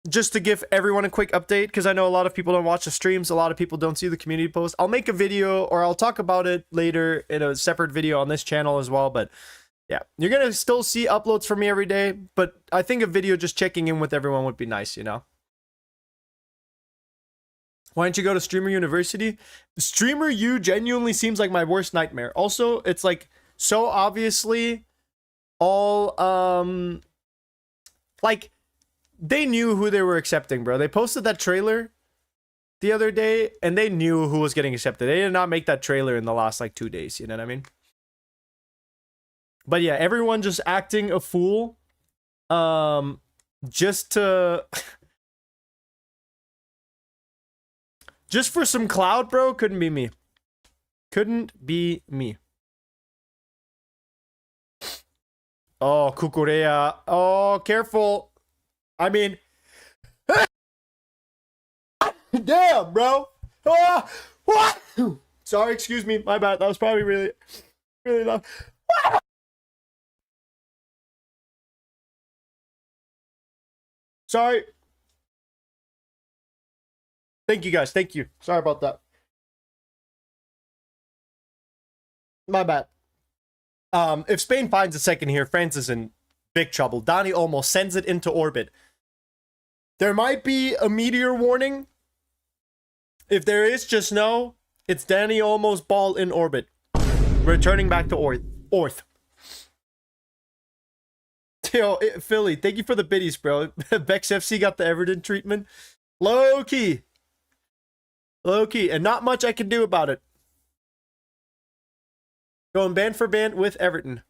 just to give everyone a quick update, because I know a lot of people don't watch the streams. A lot of people don't see the community posts. I'll make a video, or I'll talk about it later in a separate video on this channel as well. But yeah, you're going to still see uploads from me every day. But I think a video just checking in with everyone would be nice, you know? Why don't you go to Streamer University? Streamer U genuinely seems like my worst nightmare. Also, it's like so obviously all like they knew who they were accepting, bro. They posted that trailer the other day and they knew who was getting accepted. They did not make that trailer in the last like 2 days, you know what I mean? But yeah, everyone just acting a fool just to just for some clout, bro. Couldn't be me. Couldn't be me. Oh, Cucurella. Oh, careful. I mean, damn, bro. Oh, what? Sorry, excuse me. My bad. That was probably really, really loud. Sorry. Thank you, guys. Thank you. Sorry about that. My bad. If Spain finds a second here, France is in big trouble. Dani almost sends it into orbit. There might be a meteor warning. If there is, just know it's Dani Olmo's ball in orbit. Returning back to Orth. Yo, Philly, thank you for the biddies, bro. Bex FC got the Everton treatment. Low key. Low key. And not much I can do about it. Going band for band with Everton.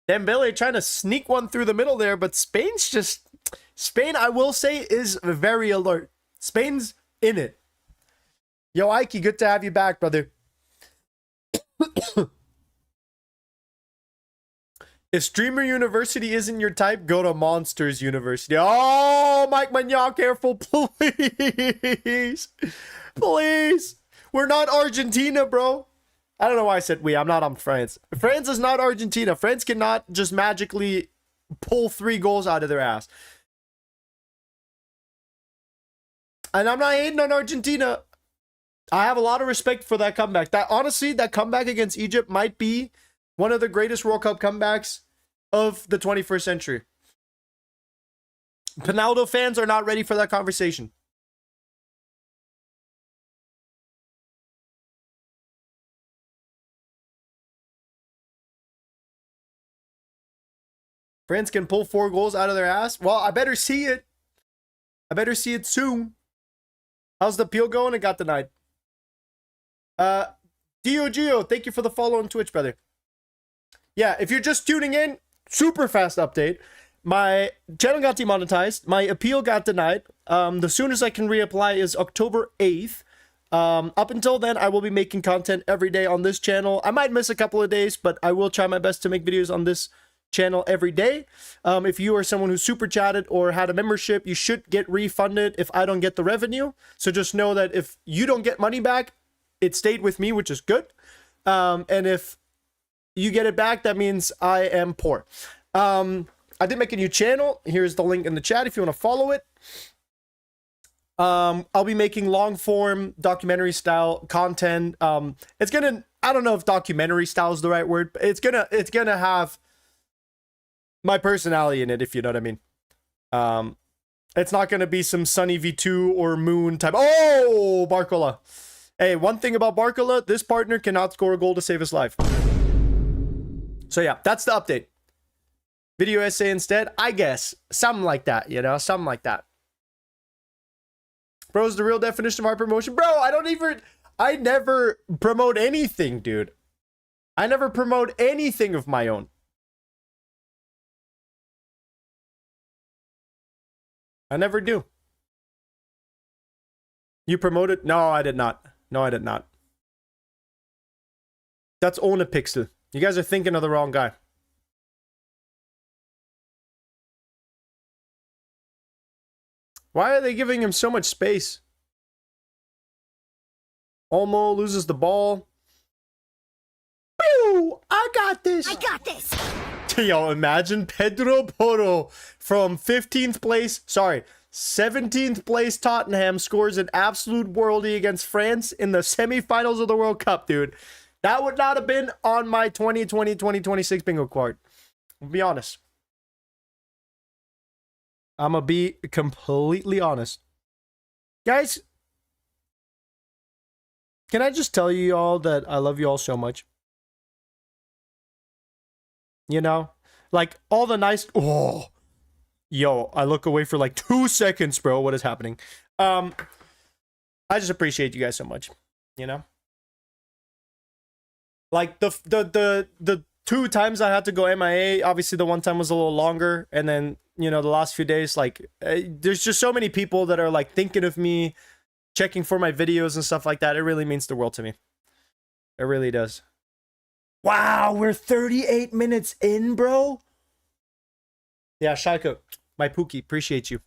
Dembele trying to sneak one through the middle there, but Spain's just... Spain, I will say, is very alert. Spain's in it. Yo, Ike, good to have you back, brother. If Streamer University isn't your type, go to Monsters University. Oh, Mike Magnan, careful, please. Please. We're not Argentina, bro. I don't know why I said we. I'm not on France. France is not Argentina. France cannot just magically pull 3 goals out of their ass. And I'm not hating on Argentina. I have a lot of respect for that comeback. Honestly, that comeback against Egypt might be one of the greatest World Cup comebacks of the 21st century. Pinaldo fans are not ready for that conversation. France can pull 4 goals out of their ass. Well, I better see it. I better see it soon. How's the appeal going? It got denied. Dio, thank you for the follow on Twitch, brother. Yeah, if you're just tuning in, super fast update. My channel got demonetized. My appeal got denied. The soonest I can reapply is October 8th. Up until then, I will be making content every day on this channel. I might miss a couple of days, but I will try my best to make videos on this channel every day. If you are someone who super chatted or had a membership, you should get refunded if I don't get the revenue. So just know that if you don't get money back, it stayed with me, which is good. And if you get it back, that means I am poor. I did make a new channel. Here's the link in the chat if you want to follow it. I'll be making long form documentary style content. It's gonna, I don't know if documentary style is the right word, but it's gonna have my personality in it, if you know what I mean. It's not gonna be some Sunny V2 or Moon type. Oh, Barcola. Hey, one thing about Barcola, this partner cannot score a goal to save his life. So yeah, that's the update. Video essay instead, I guess. Something like that, you know? Something like that. Bro's the real definition of our promotion. Bro, I never promote anything, dude. I never promote anything of my own. I never do. You promoted? No, I did not. No, I did not. That's Own a Pixel. You guys are thinking of the wrong guy. Why are they giving him so much space? Olmo loses the ball. Pew! I got this. I got this. Yo, imagine Pedro Porro from 15th place, sorry, 17th place Tottenham scores an absolute worldie against France in the semifinals of the World Cup, dude. That would not have been on my 2020-2026 bingo card. I'll be honest. I'm gonna be completely honest. Guys, can I just tell you all that I love you all so much? You know? Like, all the nice... Oh! Yo, I look away for like 2 seconds, bro. What is happening? I just appreciate you guys so much. You know? Like, the 2 times I had to go MIA, obviously the one time was a little longer, and then, you know, the last few days, like, there's just so many people that are, like, thinking of me, checking for my videos and stuff like that. It really means the world to me. It really does. Wow, we're 38 minutes in, bro. Yeah, Shaiko, my Pookie, appreciate you.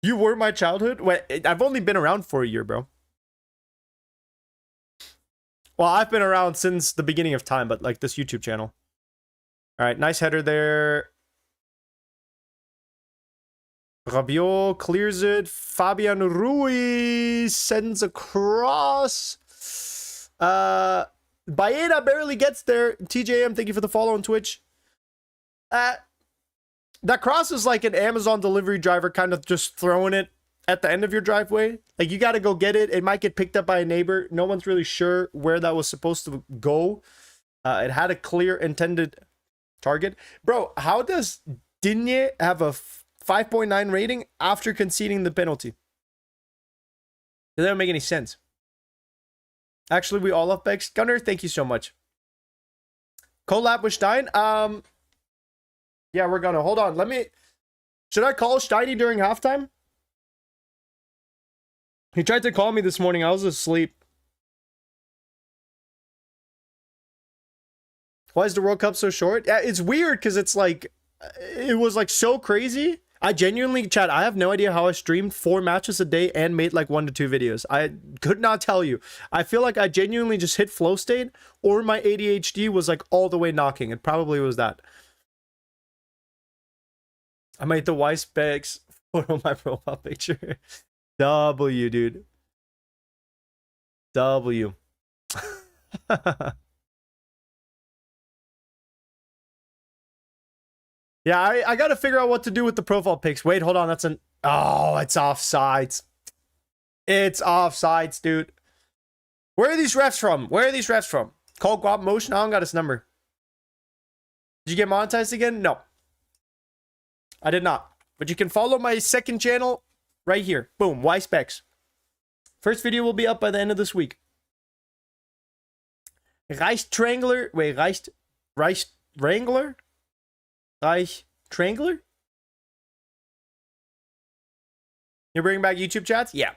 You were my childhood? Wait, I've only been around for a year, bro. Well, I've been around since the beginning of time, but like this YouTube channel. All right, nice header there. Rabiot clears it. Fabian Ruiz sends a cross. Baena barely gets there. TJM, thank you for the follow on Twitch. That cross is like an Amazon delivery driver kind of just throwing it at the end of your driveway. Like, you got to go get it. It might get picked up by a neighbor. No one's really sure where that was supposed to go. It had a clear intended target. Bro, how does Digne have a 5.9 rating after conceding the penalty? That doesn't make any sense. Actually, we all love Bex. Gunner, thank you so much. Collab with Stein. Yeah, we're gonna. Hold on. Let me... Should I call Steiny during halftime? He tried to call me this morning. I was asleep. Why is the World Cup so short? Yeah, it's weird because it's like... It was like so crazy. I genuinely, chat, I have no idea how I streamed 4 matches a day and made like 1 to 2 videos. I could not tell you. I feel like I genuinely just hit flow state, or my ADHD was like all the way knocking. It probably was that. I made the Y specs photo my profile picture. W, dude. W. Yeah, I gotta figure out what to do with the profile pics. Wait, hold on. That's an... Oh, it's offsides. It's offsides, dude. Where are these refs from? Where are these refs from? Call Guap Motion? I don't got his number. Did you get monetized again? No. I did not. But you can follow my second channel right here. Boom. Y specs. First video will be up by the end of this week. Reich Trangler. Wait, Reich Wrangler? Reich Trangler? You're bringing back YouTube chats? Yeah.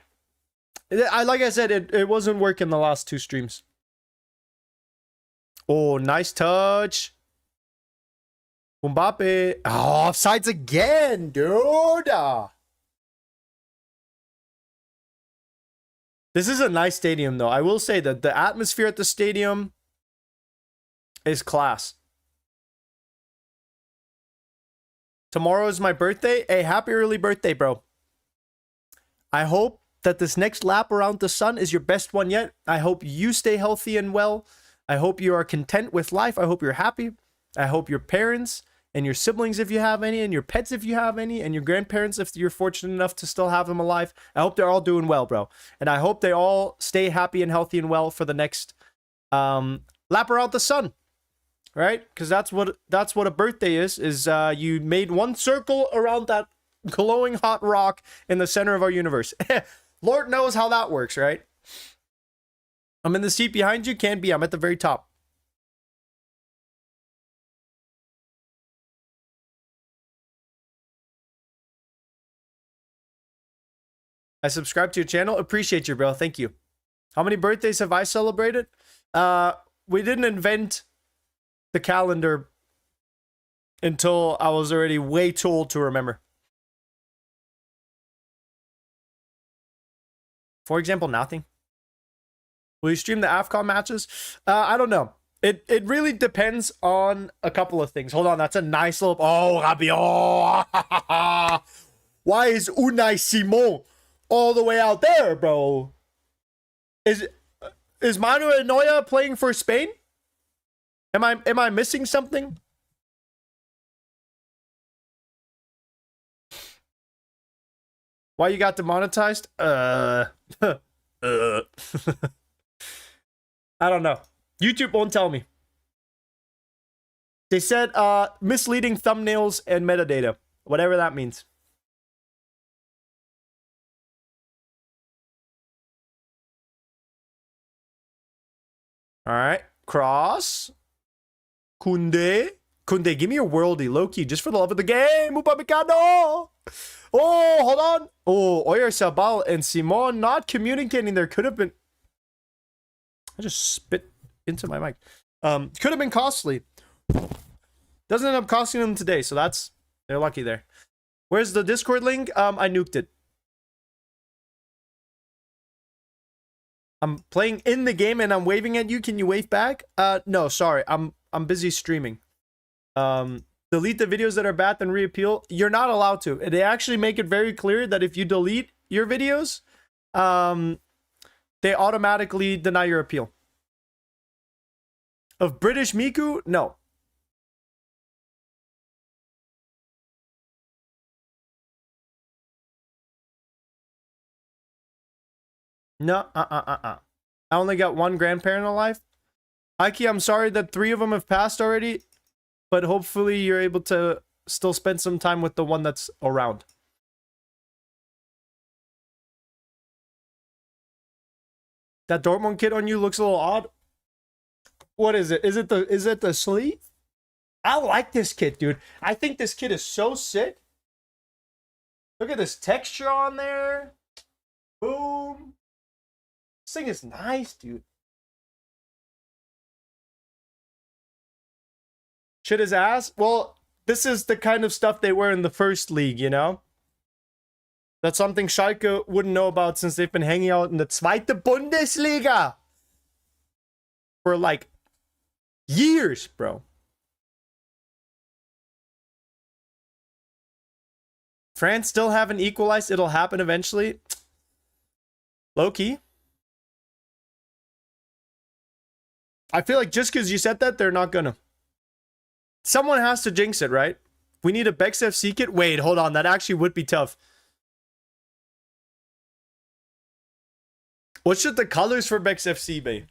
Like I said, it wasn't working the last 2 streams. Oh, nice touch. Mbappe. Oh, offsides again, dude. This is a nice stadium, though. I will say that the atmosphere at the stadium is class. Tomorrow is my birthday. Hey, happy early birthday, bro. I hope that this next lap around the sun is your best one yet. I hope you stay healthy and well. I hope you are content with life. I hope you're happy. I hope your parents and your siblings, if you have any, and your pets, if you have any, and your grandparents, if you're fortunate enough to still have them alive, I hope they're all doing well, bro. And I hope they all stay happy and healthy and well for the next lap around the sun. right? Because that's what a birthday is you made one circle around that glowing hot rock in the center of our universe. Lord knows how that works, right? I'm in the seat behind you. Can't be. I'm at the very top. I subscribe to your channel. Appreciate you, bro. Thank you. How many birthdays have I celebrated? We didn't invent the calendar until I was already way too old to remember. For example, nothing. Will you stream the AFCON matches? I don't know. It really depends on a couple of things. Hold on, that's a nice little... Oh, Rabiot! Why is Unai Simon all the way out there, bro? Is Manuel Neuer playing for Spain? Am I missing something? Why you got demonetized? I don't know. YouTube won't tell me. They said misleading thumbnails and metadata. Whatever that means. Alright. Cross. Kunde. Kunde, give me a worldie. Low-key, just for the love of the game. Upamecano. Oh, hold on. Oh, Oyarzabal and Simon not communicating there. Could have been... I just spit into my mic. Could have been costly. Doesn't end up costing them today, so they're lucky there. Where's the Discord link? I nuked it. I'm playing in the game and I'm waving at you. Can you wave back? No, sorry. I'm busy streaming. Delete the videos that are bad, then reappeal. You're not allowed to. They actually make it very clear that if you delete your videos, they automatically deny your appeal. Of British Miku? No. No, I only got one grandparent alive. Ike, I'm sorry that 3 of them have passed already, but hopefully you're able to still spend some time with the one that's around. That Dortmund kit on you looks a little odd. What is it? Is it the sleeve? I like this kit, dude. I think this kit is so sick. Look at this texture on there. Boom. This thing is nice, dude. Shit his ass? Well, this is the kind of stuff they wear in the first league, you know? That's something Schalke wouldn't know about since they've been hanging out in the Zweite Bundesliga for like years, bro. France still haven't equalized. It'll happen eventually. Low-key. I feel like just because you said that, they're not gonna. Someone has to jinx it, right? We need a Bex FC kit. Wait, hold on. That actually would be tough. What should the colors for Bex FC be?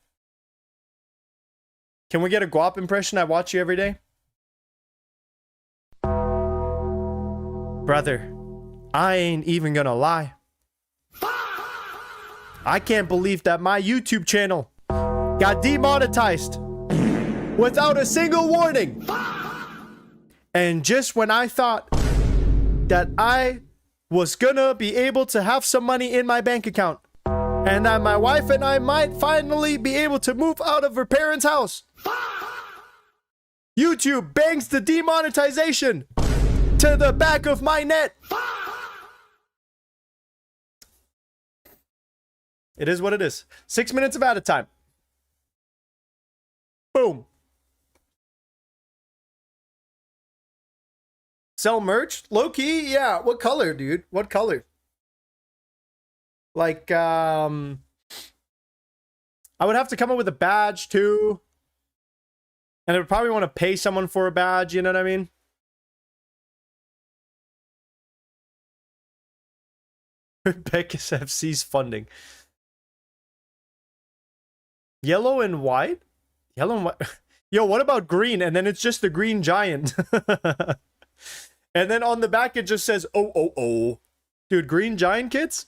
Can we get a guap impression? I watch you every day. Brother, I ain't even gonna lie. I can't believe that my YouTube channel got demonetized without a single warning. And just when I thought that I was gonna be able to have some money in my bank account and that my wife and I might finally be able to move out of her parents' house, YouTube bangs the demonetization to the back of my net. It is what it is. 6 minutes of ad time. Boom. Sell merch? Low key? Yeah. What color, dude? What color? Like, I would have to come up with a badge too. And I would probably want to pay someone for a badge, you know what I mean? Beckus FC's funding. Yellow and white? Yellow and white. Yo, what about green? And then it's just the green giant. And then on the back, it just says, oh, oh, oh. Dude, green giant kits?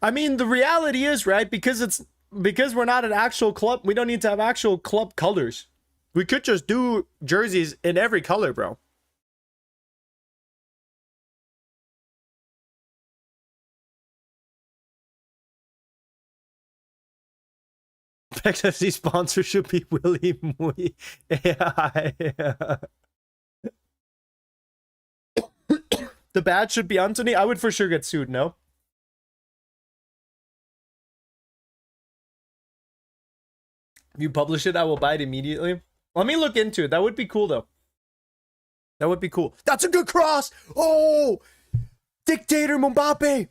I mean, the reality is, right? Because we're not an actual club, we don't need to have actual club colors. We could just do jerseys in every color, bro. XFC sponsor should be Willie Mui. Yeah. The badge should be Anthony. I would for sure get sued, no? If you publish it, I will buy it immediately. Let me look into it. That would be cool, though. That would be cool. That's a good cross. Oh, Dictator Mbappe.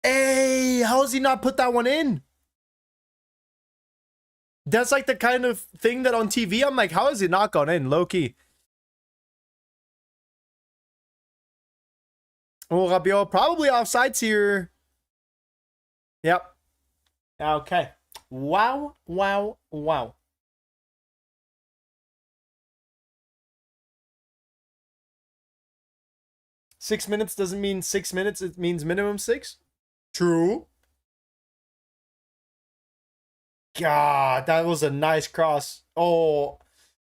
Hey, how has he not put that one in? That's like the kind of thing that on TV, I'm like, how has it not gone in? Low key. Oh, Rabiot, probably offsides here. Yep. Okay. Wow, wow, wow. Six minutes doesn't mean 6 minutes. It means minimum 6. True. God, that was a nice cross. Oh,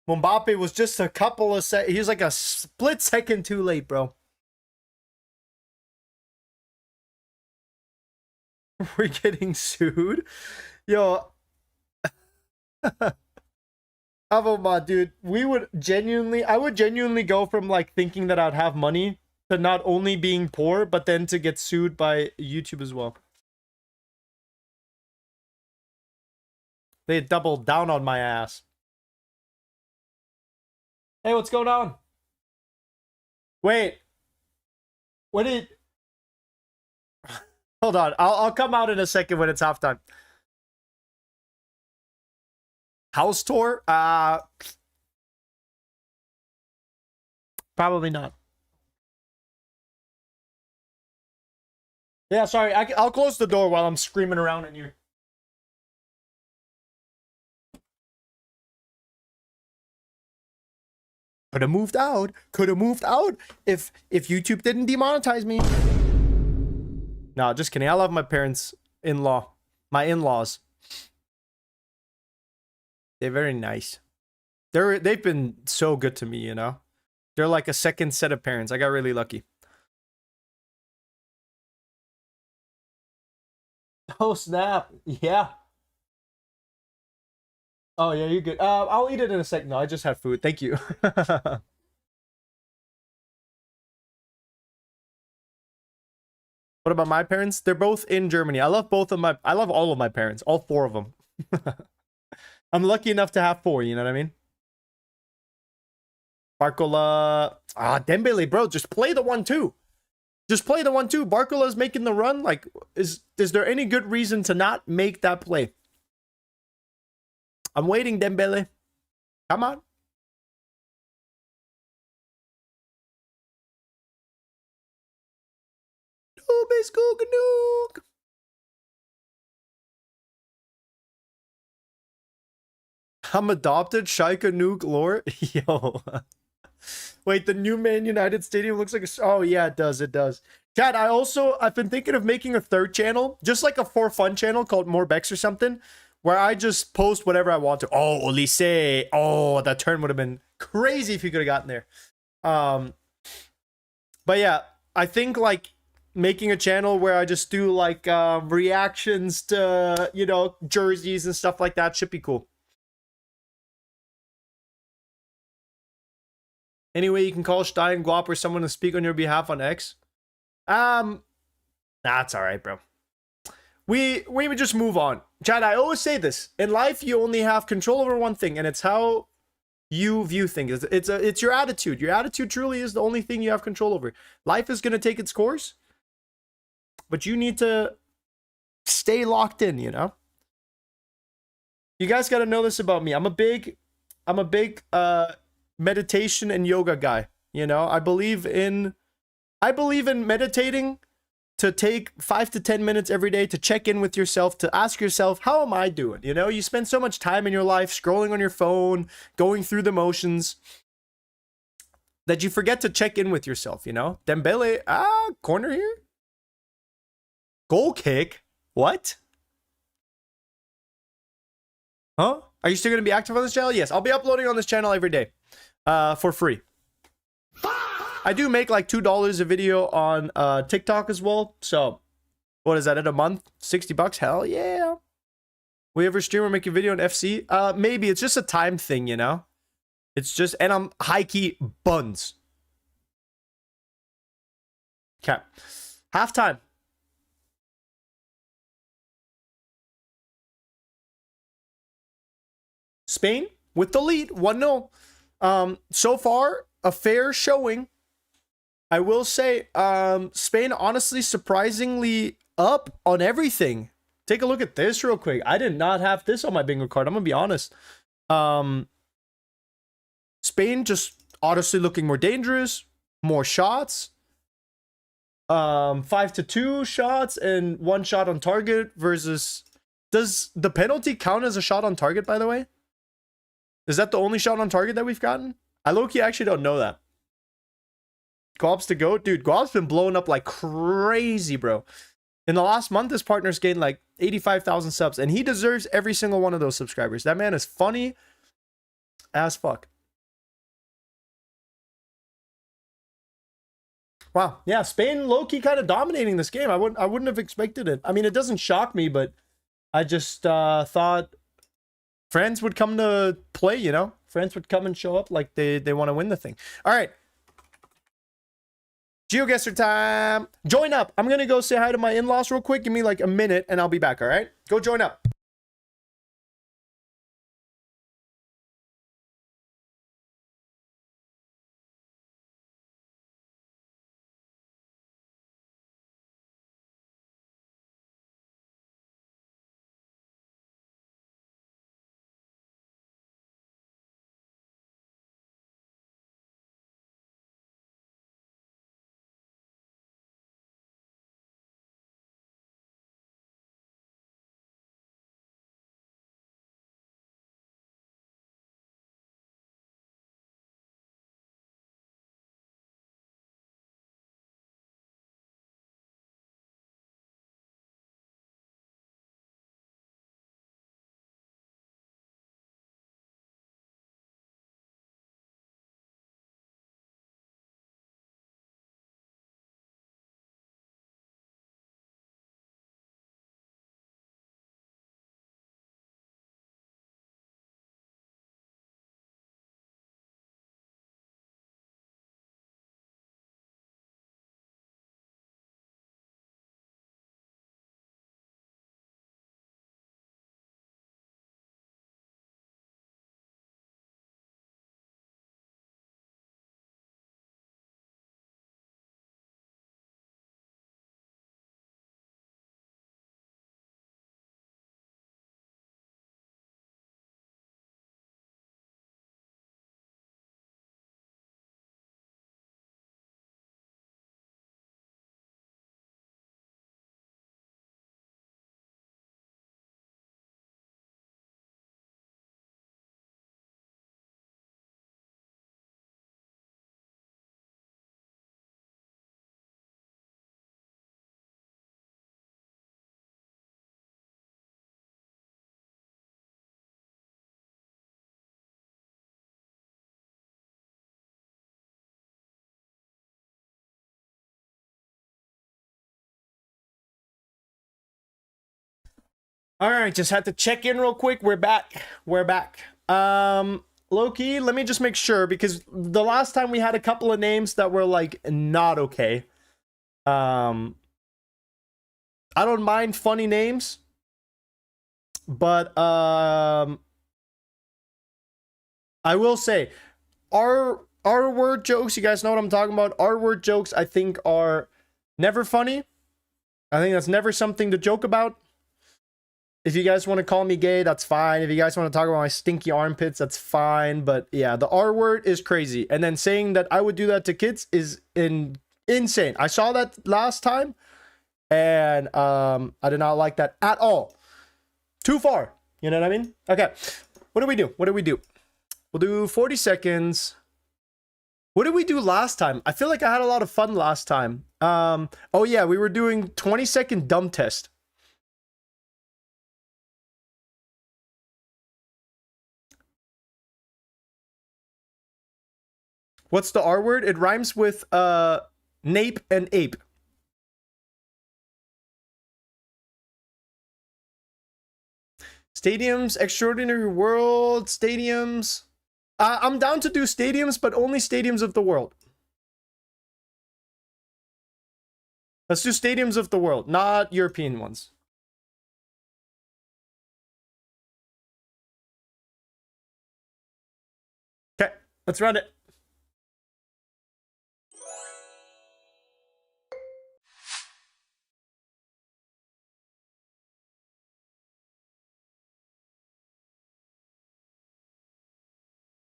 Mbappe was just a couple of seconds. He was like a split second too late, bro. We're getting sued. Yo. Avoma, dude, I would genuinely go from like thinking that I'd have money to not only being poor, but then to get sued by YouTube as well. They doubled down on my ass. Hey, what's going on? Wait. What did... Hold on. I'll come out in a second when it's halftime. House tour? Probably not. Yeah, sorry. I'll close the door while I'm screaming around in here. Could have moved out. Could have moved out if YouTube didn't demonetize me. No, just kidding. I love my parents in-law. My in-laws. They're very nice. They've been so good to me, you know? They're like a second set of parents. I got really lucky. Oh, snap. Yeah. Oh, yeah, you're good. I'll eat it in a sec. No, I just had food. Thank you. What about my parents? They're both in Germany. I love all of my parents. All 4 of them. I'm lucky enough to have 4, you know what I mean? Barcola. Dembele, bro. Just play the 1-2. Just play the 1-2. Barcola's making the run. Like, is there any good reason to not make that play? I'm waiting, Dembele. Come on. I'm adopted. Schalke nuke lore. Yo. Wait, the new Man United Stadium looks like a... Oh, yeah, it does. It does. Chad, I've been thinking of making a 3rd channel, just like a for fun channel called More Bex or something, where I just post whatever I want to. Oh, Olise. Oh, that turn would have been crazy if you could have gotten there. But yeah, I think like making a channel where I just do like reactions to, you know, jerseys and stuff like that should be cool. Anyway, you can call Stein, Guap, or someone to speak on your behalf on X. That's all right, bro. We would just move on. Chad, I always say this. In life, you only have control over one thing, and it's how you view things. It's your attitude. Your attitude truly is the only thing you have control over. Life is going to take its course, but you need to stay locked in, you know? You guys got to know this about me. I'm a big meditation and yoga guy, you know? I believe in I believe in meditating, to take 5 to 10 minutes every day to check in with yourself, to ask yourself, how am I doing? You know, you spend so much time in your life scrolling on your phone, going through the motions, that you forget to check in with yourself, you know? Dembele, corner here? Goal kick? What? Huh? Are you still going to be active on this channel? Yes, I'll be uploading on this channel every day for free. I do make like $2 a video on TikTok as well. So, what is that in a month? 60 bucks? Hell yeah. We ever stream or make a video on FC? Maybe. It's just a time thing, you know? It's just, and I'm high-key buns. Okay. Halftime. Spain with the lead, 1-0. So far, a fair showing. I will say, Spain honestly surprisingly up on everything. Take a look at this real quick. I did not have this on my bingo card. I'm gonna be honest. Spain just honestly looking more dangerous, more shots. 5-2 shots and 1 shot on target versus. Does the penalty count as a shot on target, by the way? Is that the only shot on target that we've gotten? I low-key actually don't know that. Guab's to go. Dude, Guab's been blowing up like crazy, bro. In the last month, his partner's gained like 85,000 subs, and he deserves every single one of those subscribers. That man is funny as fuck. Wow. Yeah, Spain low-key kind of dominating this game. I wouldn't have expected it. I mean, it doesn't shock me, but I just thought friends would come to play, you know? Friends would come and show up like they want to win the thing. All right. GeoGuessr time. Join up. I'm going to go say hi to my in-laws real quick. Give me like a minute and I'll be back, all right? Go join up. All right, just had to check in real quick. We're back. We're back. Low-key, let me just make sure, because the last time we had a couple of names that were like not okay. I don't mind funny names, but I will say our word jokes, you guys know what I'm talking about. Our word jokes, I think, are never funny. I think that's never something to joke about. If you guys want to call me gay, that's fine. If you guys want to talk about my stinky armpits, that's fine. But yeah, the R word is crazy. And then saying that I would do that to kids is Insane. I saw that last time, and I did not like that at all. Too far. You know what I mean? Okay. What do we do? What do we do? We'll do 40 seconds. What did we do last time? I feel like I had a lot of fun last time. Oh yeah, we were doing 20-second dumb test. What's the R word? It rhymes with nape and ape. Stadiums, extraordinary world, stadiums. I'm down to do stadiums, but only stadiums of the world. Let's do stadiums of the world, not European ones. Okay, let's run it.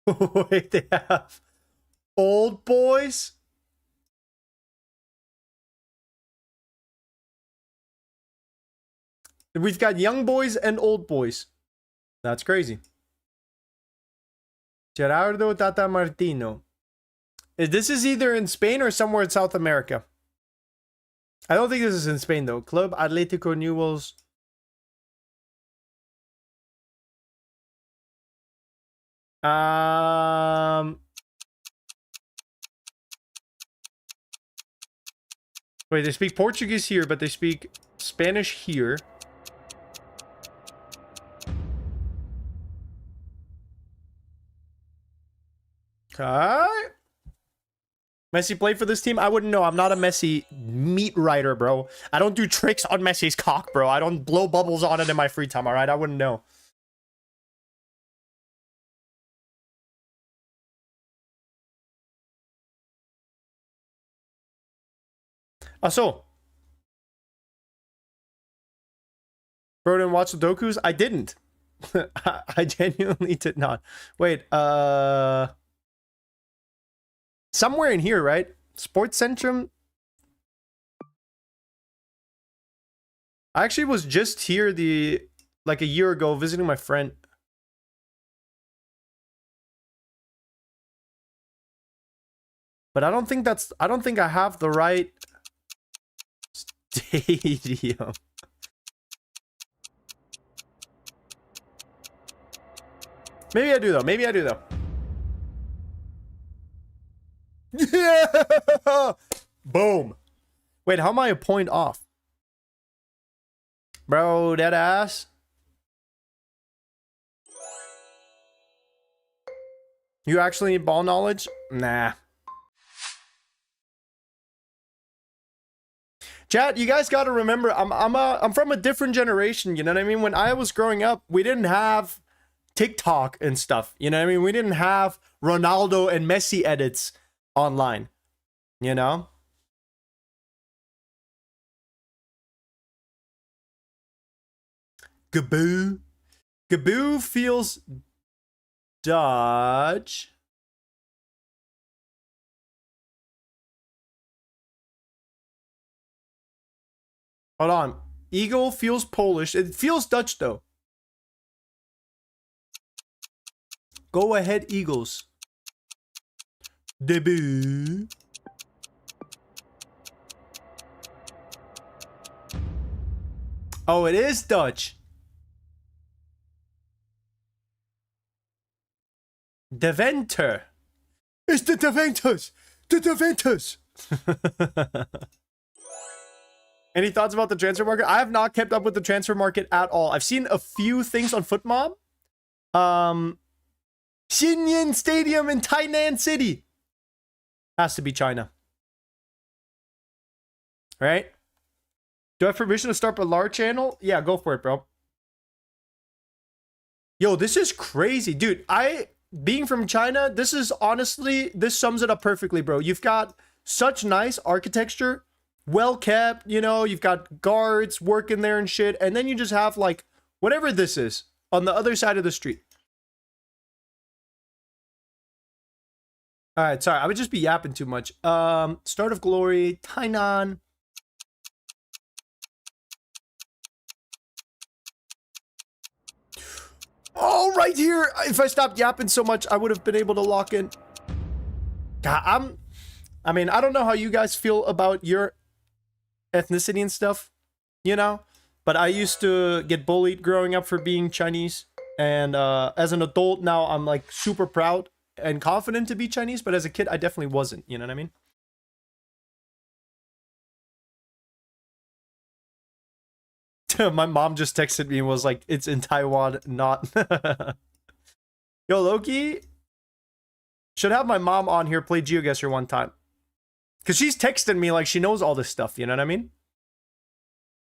Wait, they have old boys? We've got young boys and old boys. That's crazy. Gerardo Tata Martino. This is either in Spain or somewhere in South America. I don't think this is in Spain though. Club Atlético Newell's. Wait, they speak Portuguese here, but they speak Spanish here. Okay. Messi played for this team? I wouldn't know. I'm not a Messi meat writer, bro. I don't do tricks on Messi's cock, bro. I don't blow bubbles on it in my free time, all right? I wouldn't know. So. Bro, didn't watch the dokus? I didn't. I genuinely did not. Wait, somewhere in here, right? Sports Centrum. I actually was just here like a year ago visiting my friend. But I don't think I have the right stadium. Maybe I do though. Maybe I do though. Yeah! Boom. Wait, how am I a point off? Bro, dead ass. You actually need ball knowledge? Nah. Chat, you guys got to remember, I'm from a different generation. You know what I mean? When I was growing up, we didn't have TikTok and stuff. You know what I mean? We didn't have Ronaldo and Messi edits online. You know? Gaboo. Gaboo feels Dutch. Hold on. Eagle feels Polish. It feels Dutch though. Go ahead, Eagles. Debut. Oh, it is Dutch. Deventer. It's the Deventers. The Deventers. Any thoughts about the transfer market? I have not kept up with the transfer market at all. I've seen a few things on FootMob. Xinyan Stadium in Tainan City. Has to be China. All right. Do I have permission to start a large channel? Yeah, go for it, bro. Yo, this is crazy. Dude, being from China, this is honestly, this sums it up perfectly, bro. You've got such nice architecture. Well kept, you know, you've got guards working there and shit, and then you just have like whatever this is on the other side of the street. All right, sorry, I would just be yapping too much. Start of Glory, Tainan. Oh, right here. If I stopped yapping so much, I would have been able to lock in. God, I mean, I don't know how you guys feel about your ethnicity and stuff, you know? But I used to get bullied growing up for being Chinese. And as an adult now, I'm like super proud and confident to be Chinese. But as a kid, I definitely wasn't. You know what I mean? My mom just texted me and was like, it's in Taiwan, not... Yo, Loki, should have my mom on here play GeoGuessr one time. Because she's texting me like she knows all this stuff, you know what I mean?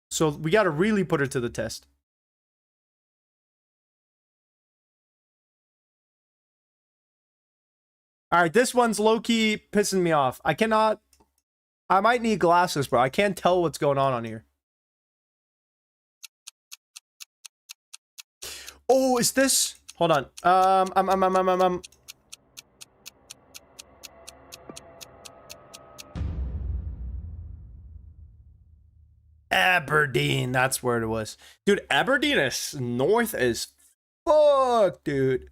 So we gotta really put her to the test. Alright, this one's low-key pissing me off. I might need glasses, bro. I can't tell what's going on here. Oh, is this... Hold on. Aberdeen, that's where it was. Dude, Aberdeen is north as fuck, dude.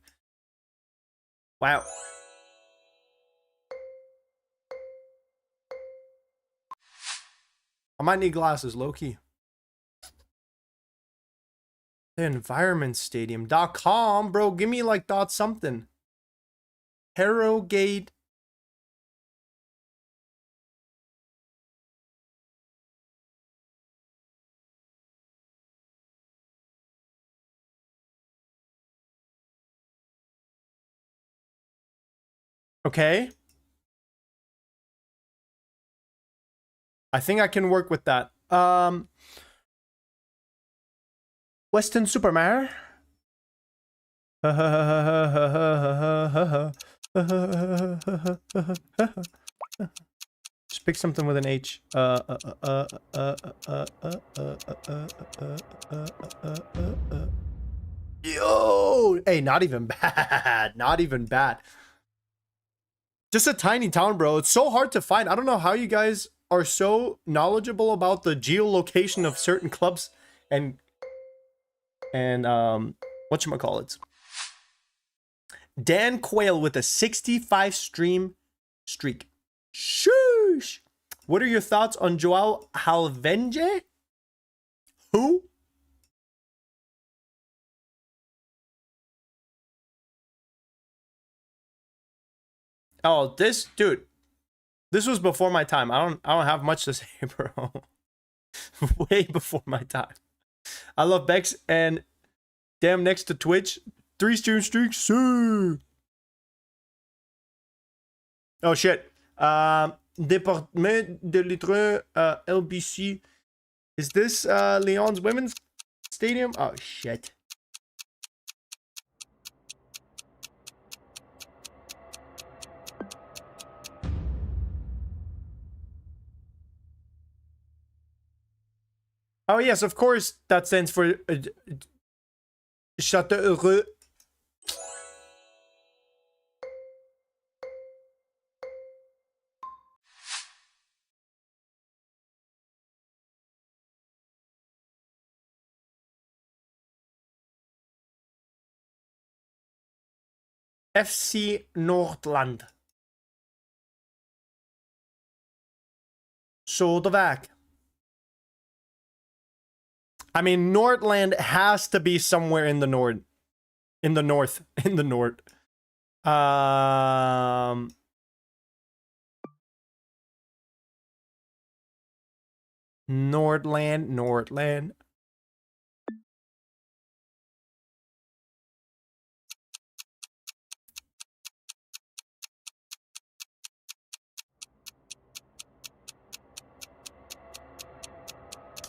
Wow. I might need glasses, low-key. The Environment Stadium.com, bro. Give me like dot something. Harrogate. Okay. I think I can work with that. Weston Supermare. Just pick something with an H. Yo! Hey, not even bad. Not even bad. Just a tiny town, bro. It's so hard to find. I don't know how you guys are so knowledgeable about the geolocation of certain clubs and whatchamacallits. Dan Quayle with a 65 stream streak. Shoosh! What are your thoughts on Joao Halvenge? Who? Oh, this dude. This was before my time. I don't have much to say, bro. Way before my time. I love Bex and damn next to Twitch. 3 stream streaks. Sir. Oh shit. Département de Littre LBC. Is this Leon's women's stadium? Oh shit. Oh yes, of course that stands for Châteauheureux. FC Nordland. Soderwijk. I mean, Nordland has to be somewhere in the north. In the north. In the north. Nordland, Nordland.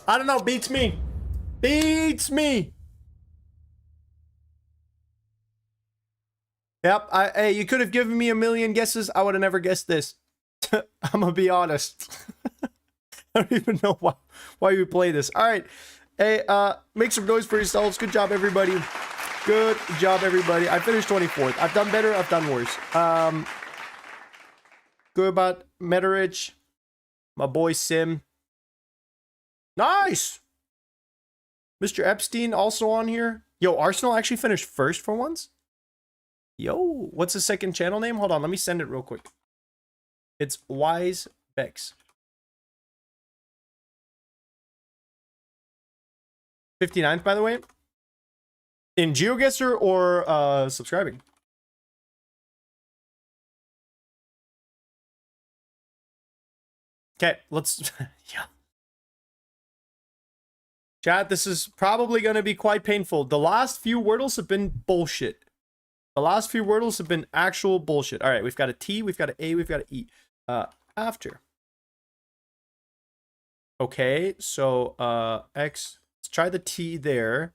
I don't know, beats me. Beats me. Yep, hey, you could have given me a million guesses. I would have never guessed this. I'm gonna be honest. I don't even know why you play this. All right, hey, make some noise for yourselves. Good job, everybody. Good job, everybody. I finished 24th. I've done better. I've done worse. Gurbat, Meterich, my boy Sim. Nice! Mr. Epstein also on here. Yo, Arsenal actually finished first for once? Yo, what's the second channel name? Hold on, let me send it real quick. It's Wise Bex. 59th, by the way. In GeoGuessr or subscribing? Okay, let's... yeah. Chat, this is probably going to be quite painful. The last few Wordles have been bullshit. The last few Wordles have been actual bullshit. All right, we've got a T, we've got an A, we've got an E. After. Okay, so X. Let's try the T there.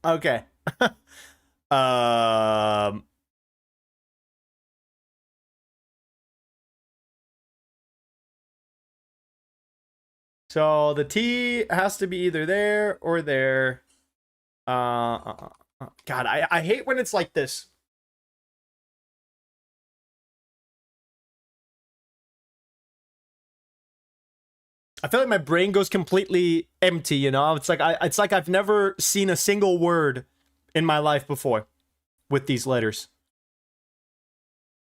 Okay. So the T has to be either there or there. God, I hate when it's like this. I feel like my brain goes completely empty, you know? It's like I've never seen a single word in my life before with these letters.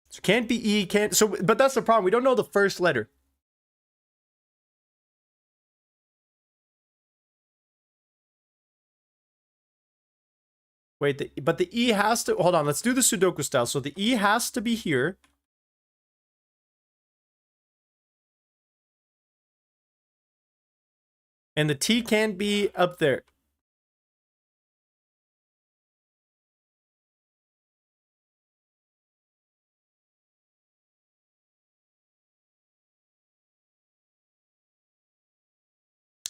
So can't be E, can't so but that's the problem. We don't know the first letter. Wait, but the E has to hold on, let's do the Sudoku style. So the E has to be here. And the T can't be up there.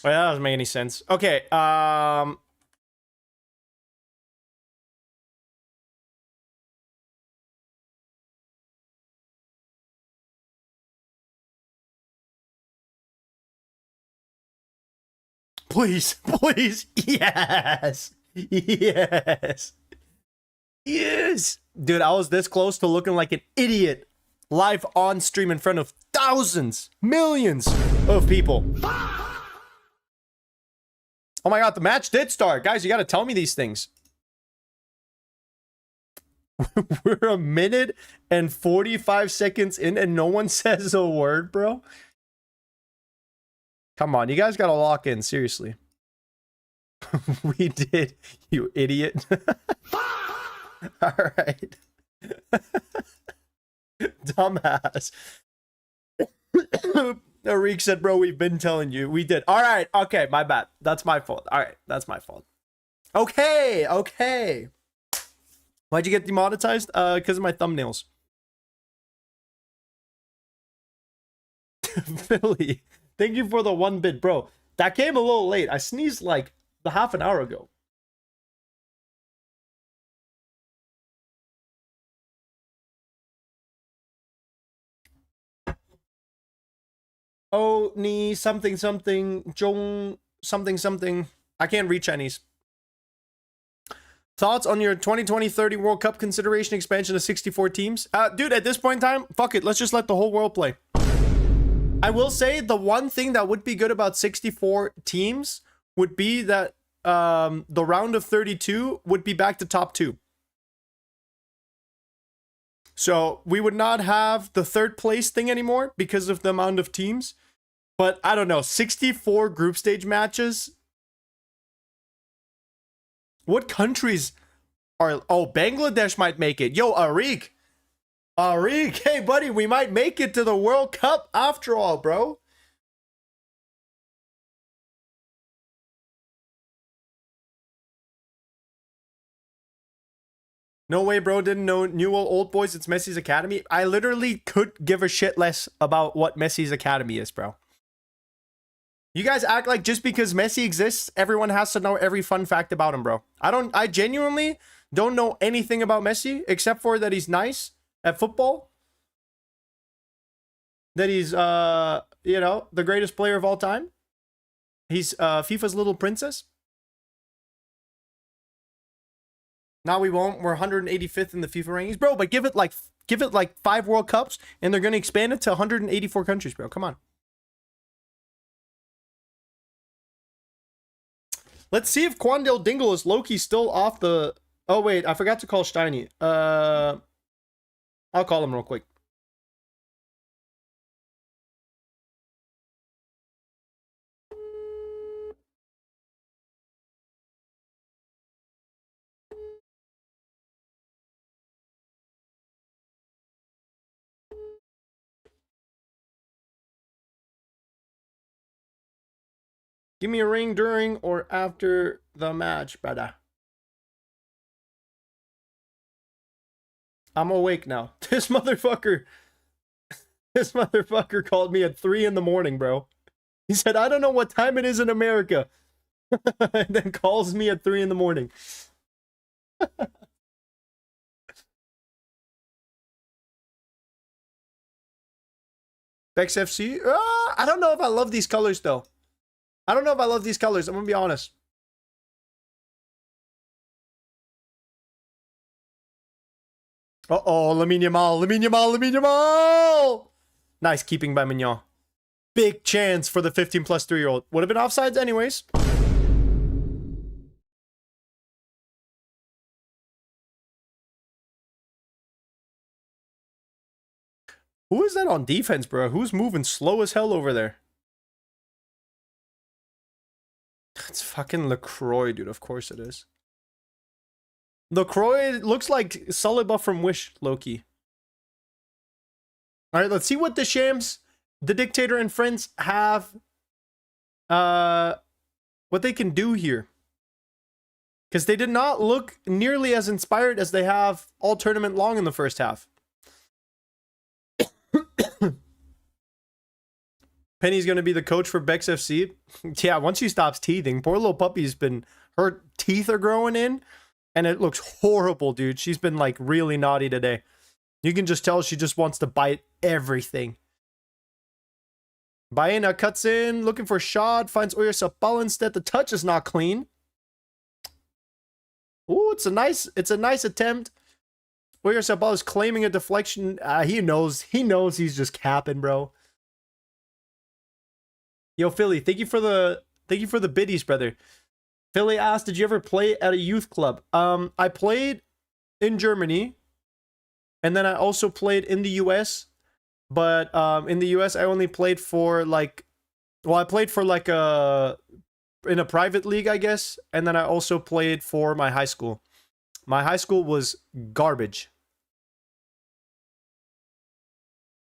Well, that doesn't make any sense. Okay, please, please, yes, yes, yes. Dude, I was this close to looking like an idiot live on stream in front of thousands, millions of people. Oh my god, the match did start. Guys, you gotta tell me these things. We're a minute and 45 seconds in and no one says a word, bro. Come on, you guys gotta lock in, seriously. We did, you idiot. Alright. Dumbass. Arik said, bro, we've been telling you. We did. Alright, okay, my bad. That's my fault. Alright, that's my fault. Okay, okay. Why'd you get demonetized? Because of my thumbnails. Philly, thank you for the 1 bit, bro. That came a little late. I sneezed like a half an hour ago. Oh, ni something something Jong something something. I can't read Chinese. Thoughts on your 2020-30 World Cup consideration expansion to 64 teams? Dude, at this point in time, fuck it. Let's just let the whole world play. I will say the one thing that would be good about 64 teams would be that the round of 32 would be back to top 2. So we would not have the third place thing anymore because of the amount of teams. But I don't know, 64 group stage matches. What countries are... Oh, Bangladesh might make it. Yo, Arik. Arik, hey, buddy, we might make it to the World Cup after all, bro. No way, bro. Didn't know Newell Old Boys. It's Messi's Academy. I literally could give a shit less about what Messi's Academy is, bro. You guys act like just because Messi exists, everyone has to know every fun fact about him, bro. I genuinely don't know anything about Messi except for that he's nice at football. That he's, you know, the greatest player of all time. He's FIFA's little princess. Now we won't. We're 185th in the FIFA rankings, bro. But give it like 5 World Cups, and they're gonna expand it to 184 countries, bro. Come on. Let's see if Quandale Dingle is Loki still off the. Oh wait, I forgot to call Steiny. I'll call him real quick. Give me a ring during or after the match, brother. I'm awake now. This motherfucker called me at 3 in the morning, bro. He said, I don't know what time it is in America. And then calls me at 3 in the morning. Bex FC? I don't know if I love these colors, though. I don't know if I love these colors. I'm going to be honest. Uh-oh, Lamine Yamal. Nice keeping by Mignon. Big chance for the 15 plus 3-year-old. Would have been offsides anyways. Who is that on defense, bro? Who's moving slow as hell over there? It's fucking LaCroix, dude. Of course it is. LaCroix looks like Saliba from Wish, Loki. Alright, let's see what the Shams, the Dictator, and friends have. What they can do here. Because they did not look nearly as inspired as they have all tournament long in the first half. Penny's going to be the coach for Bex FC. Yeah, once she stops teething, poor little puppy's been, her teeth are growing in, and it looks horrible, dude. She's been like really naughty today. You can just tell she just wants to bite everything. Baena cuts in, looking for shot, finds Oyarzabal instead. The touch is not clean. Ooh, it's a nice attempt. Oyarzabal is claiming a deflection. He knows he's just capping, bro. Yo, Philly, thank you for the biddies, brother. Philly asked, did you ever play at a youth club? I played in Germany, and then I also played in the US. But in the US, I only played for like, well, I played for like in a private league, I guess, and then I also played for my high school. My high school was garbage.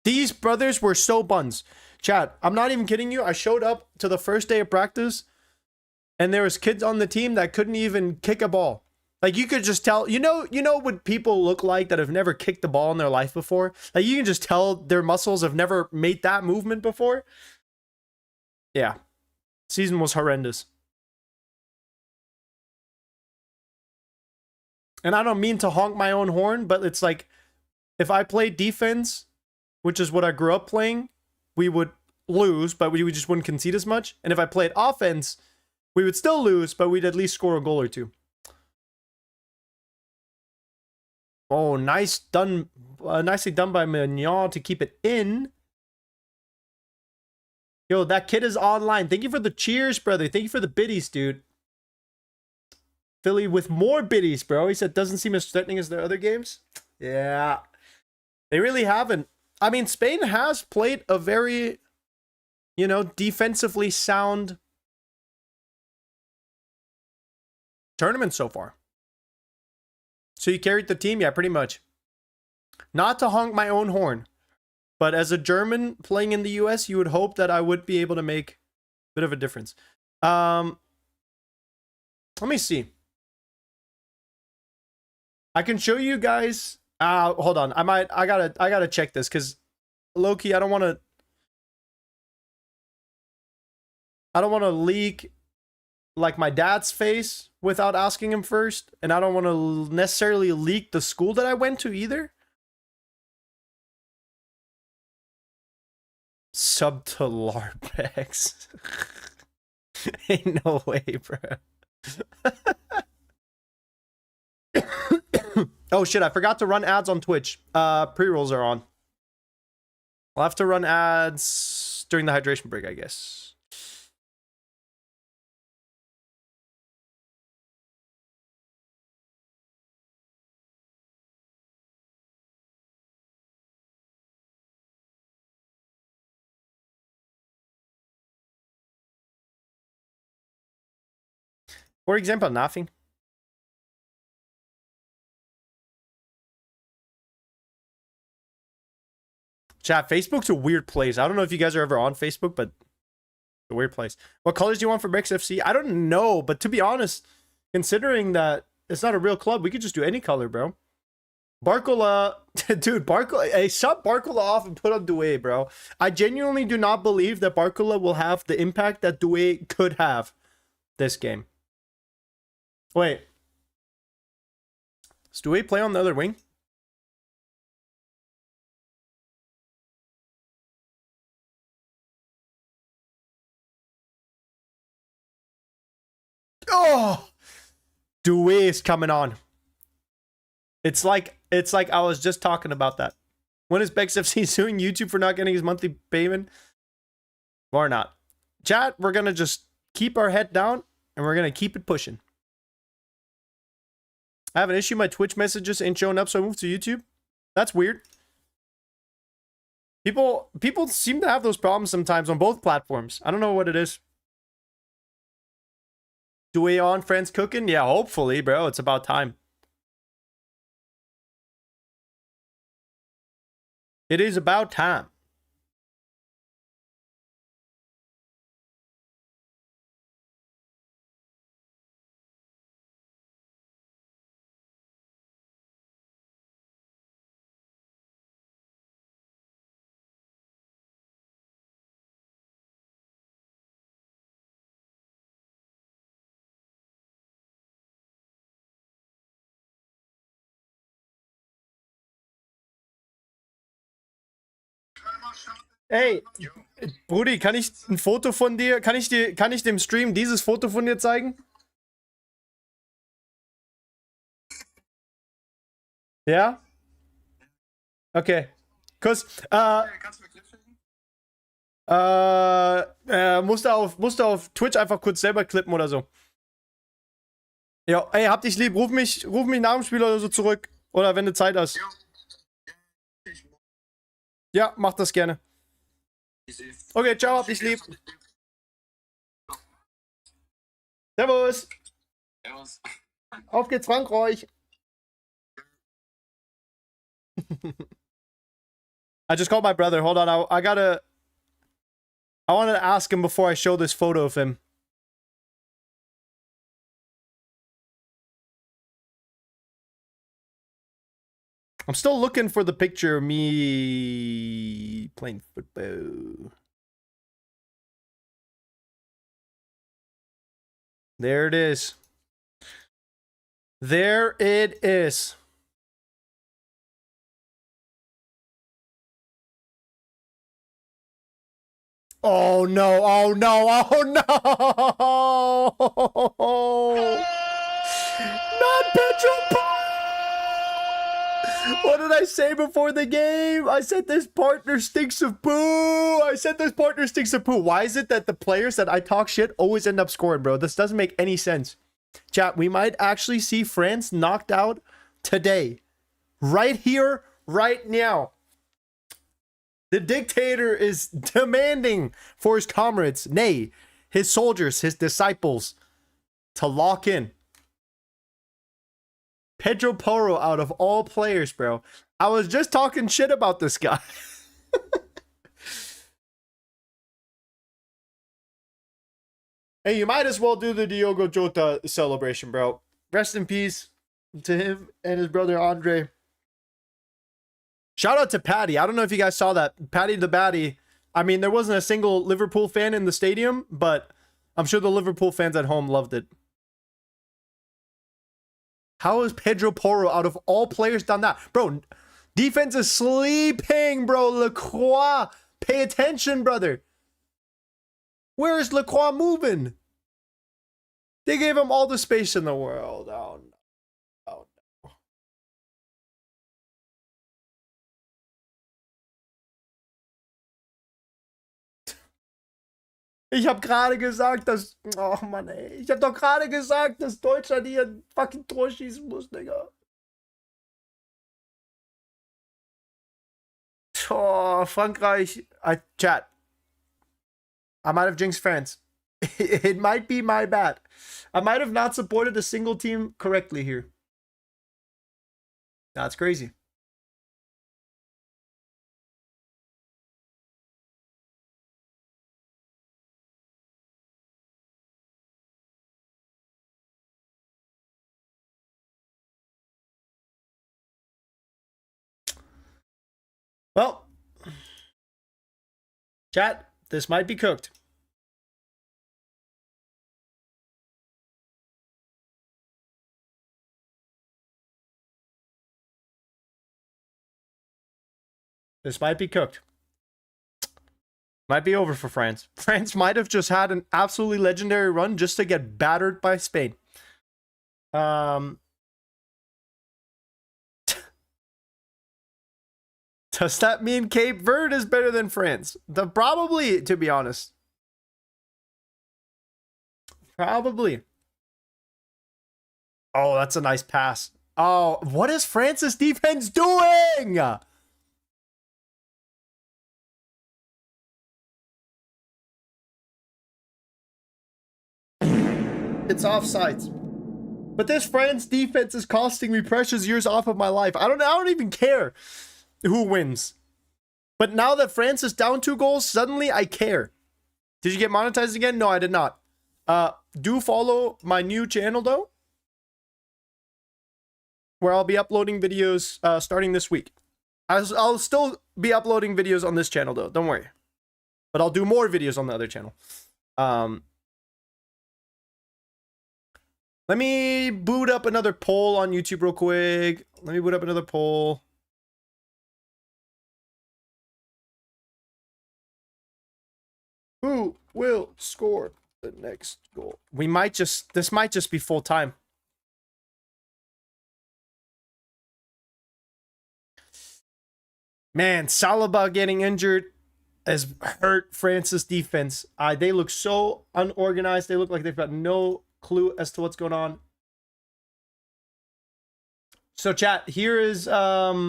These brothers were so buns. Chat, I'm not even kidding you. I showed up to the first day of practice, and there was kids on the team that couldn't even kick a ball. Like, you could just tell, you know what people look like that have never kicked the ball in their life before? Like, you can just tell their muscles have never made that movement before. Yeah. Season was horrendous. And I don't mean to honk my own horn, but it's like, if I played defense, which is what I grew up playing, we would lose, but we just wouldn't concede as much. And if I played offense, we would still lose, but we'd at least score a goal or two. Oh, nicely done by Mignon to keep it in. Yo, that kid is online. Thank you for the cheers, brother. Thank you for the biddies, dude. Philly with more biddies, bro. He said, doesn't seem as threatening as their other games. Yeah. They really haven't. I mean, Spain has played a very, defensively sound tournament so far. So you carried the team? Yeah, pretty much. Not to honk my own horn, but as a German playing in the US, you would hope that I would be able to make a bit of a difference. Let me see. I can show you guys. Hold on. I gotta check this because low-key, I don't want to leak like my dad's face without asking him first, and I don't want to necessarily leak the school that I went to either. Sub to Larpex. Ain't no way, bro. Oh shit, I forgot to run ads on Twitch. Pre-rolls are on. I'll have to run ads during the hydration break, I guess. For example, nothing. Chat, Facebook's a weird place. I don't know if you guys are ever on Facebook, but a weird place. What colors do you want for Bex FC? I don't know, but to be honest, considering that it's not a real club, we could just do any color, bro. Barcola, dude, Barcola, hey, shut Barcola off and put on Doué, bro. I genuinely do not believe that Barcola will have the impact that Doué could have this game. Wait. Does Doué play on the other wing? Oh! Doué is coming on. It's like I was just talking about that. When is Bex FC suing YouTube for not getting his monthly payment? Or not? Chat, we're gonna just keep our head down and we're gonna keep it pushing. I have an issue. My Twitch messages ain't showing up, so I moved to YouTube. That's weird. People seem to have those problems sometimes on both platforms. I don't know what it is. Doué on, friends cooking? Yeah, hopefully, bro. It's about time. It is about time. Ey, Brudi, kann ich ein Foto von dir, kann ich dem Stream dieses Foto von dir zeigen? Ja? Okay. Kuss. Musst du auf Twitch einfach kurz selber klippen oder so. Ja, ey, hab dich lieb. Ruf mich nach dem Spiel oder so zurück. Oder wenn du Zeit hast. Ja, mach das gerne. Okay, ciao, hab dich lieb. Servus. Servus. Auf geht's, Frankreich. I just called my brother. Hold on, I wanted to ask him before I show this photo of him. I'm still looking for the picture of me playing football. There it is. There it is. Oh no, oh no, oh no! Not Pedro! What did I say before the game? I said this partner stinks of poo. I said this partner stinks of poo. Why is it that the players that I talk shit always end up scoring, bro? This doesn't make any sense. Chat, we might actually see France knocked out today. Right here, right now. The dictator is demanding for his comrades, nay, his soldiers, his disciples, to lock in. Pedro Porro out of all players, bro. I was just talking shit about this guy. Hey, you might as well do the Diogo Jota celebration, bro. Rest in peace to him and his brother Andre. Shout out to Patty. I don't know if you guys saw that. Patty the Batty. I mean, there wasn't a single Liverpool fan in the stadium, but I'm sure the Liverpool fans at home loved it. How has Pedro Porro, out of all players, done that? Bro, defense is sleeping, bro. Lacroix, pay attention, brother. Where is Lacroix moving? They gave him all the space in the world. Oh, no. Oh, no. Ich habe gerade gesagt, dass... Oh Mann, ey. Ich habe doch gerade gesagt, dass Deutschland hier ein fucking Tor schießen muss, Digga. Oh, Frankreich. Chat. I might have jinxed France. It might be my bad. I might have not supported a single team correctly here. That's crazy. Well, chat, this might be cooked. This might be cooked. Might be over for France. France might have just had an absolutely legendary run just to get battered by Spain. Does that mean Cape Verde is better than France? Probably, to be honest. Probably. Oh, that's a nice pass. Oh, what is France's defense doing? It's offsides. But this France defense is costing me precious years off of my life. I don't even care who wins. But now that France is down 2 goals, suddenly I care. Did you get monetized again? No, I did not. Do follow my new channel though, where I'll be uploading videos starting this week. I'll still be uploading videos on this channel though, don't worry. But I'll do more videos on the other channel. Let me boot up another poll on YouTube real quick. Let me boot up another poll. Who will score the next goal? This might just be full time. Man, Saliba getting injured has hurt France's defense. They look so unorganized. They look like they've got no clue as to what's going on. So chat, here is chat,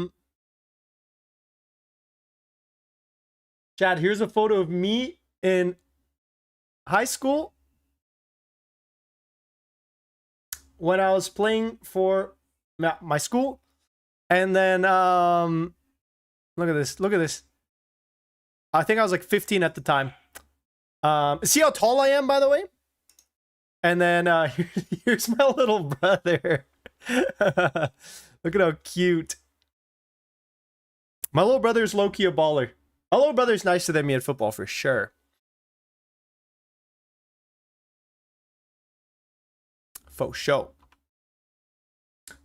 here's a photo of me in high school when I was playing for my school. And then look at this. Look at this. I think I was like 15 at the time. See how tall I am, by the way? And then here's my little brother. Look at how cute. My little brother's low-key a baller. My little brother's nicer than me at football for sure. Faux show.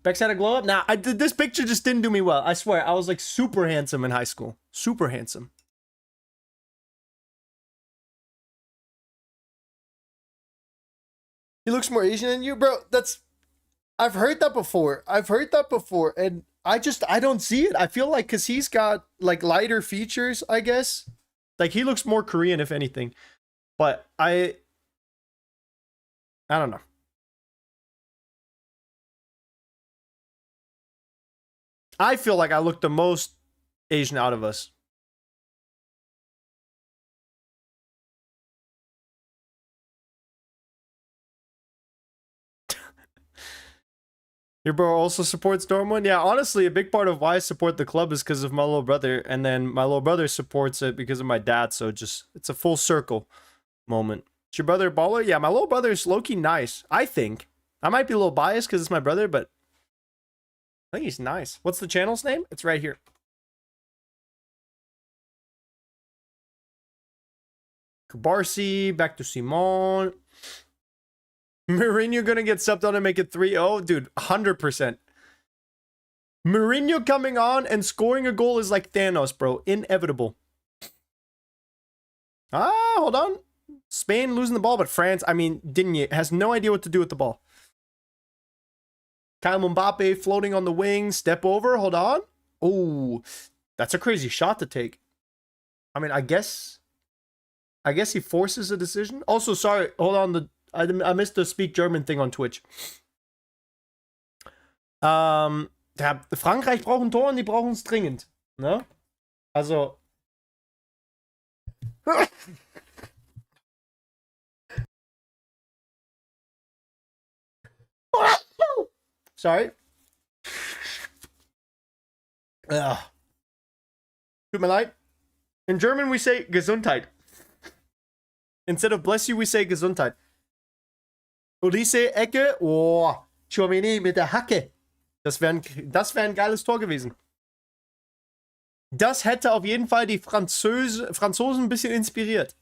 Bex had a glow up? Nah, this picture just didn't do me well. I swear, I was like super handsome in high school. Super handsome. He looks more Asian than you? Bro, I've heard that before. And I don't see it. I feel like because he's got like lighter features, I guess. Like he looks more Korean, if anything. But I don't know. I feel like I look the most Asian out of us. Your bro also supports Dortmund? Yeah, honestly, a big part of why I support the club is because of my little brother. And then my little brother supports it because of my dad. So it's a full circle moment. Is your brother a baller? Yeah, my little brother is low-key nice, I think. I might be a little biased because it's my brother, but I think he's nice. What's the channel's name? It's right here. Kubarsi, back to Simon. Mourinho gonna get subbed on and make it 3-0? Dude, 100%. Mourinho coming on and scoring a goal is like Thanos, bro. Inevitable. Hold on. Spain losing the ball, but France, I mean, Digne has no idea what to do with the ball. Kyle Mbappe floating on the wing. Step over. Hold on. Oh, that's a crazy shot to take. I mean, I guess I guess he forces a decision. Also, sorry, hold on. I missed the speak German thing on Twitch. Frankreich braucht ein Tor und die brauchen es dringend. Ne? Also. Sorry. Tut mir leid. In German we say Gesundheit. Instead of bless you, we say Gesundheit. Und diese Ecke, oh, Tchouaméni mit der Hacke. Das wär ein geiles Tor gewesen. Das hätte auf jeden Fall die Franzosen ein bisschen inspiriert.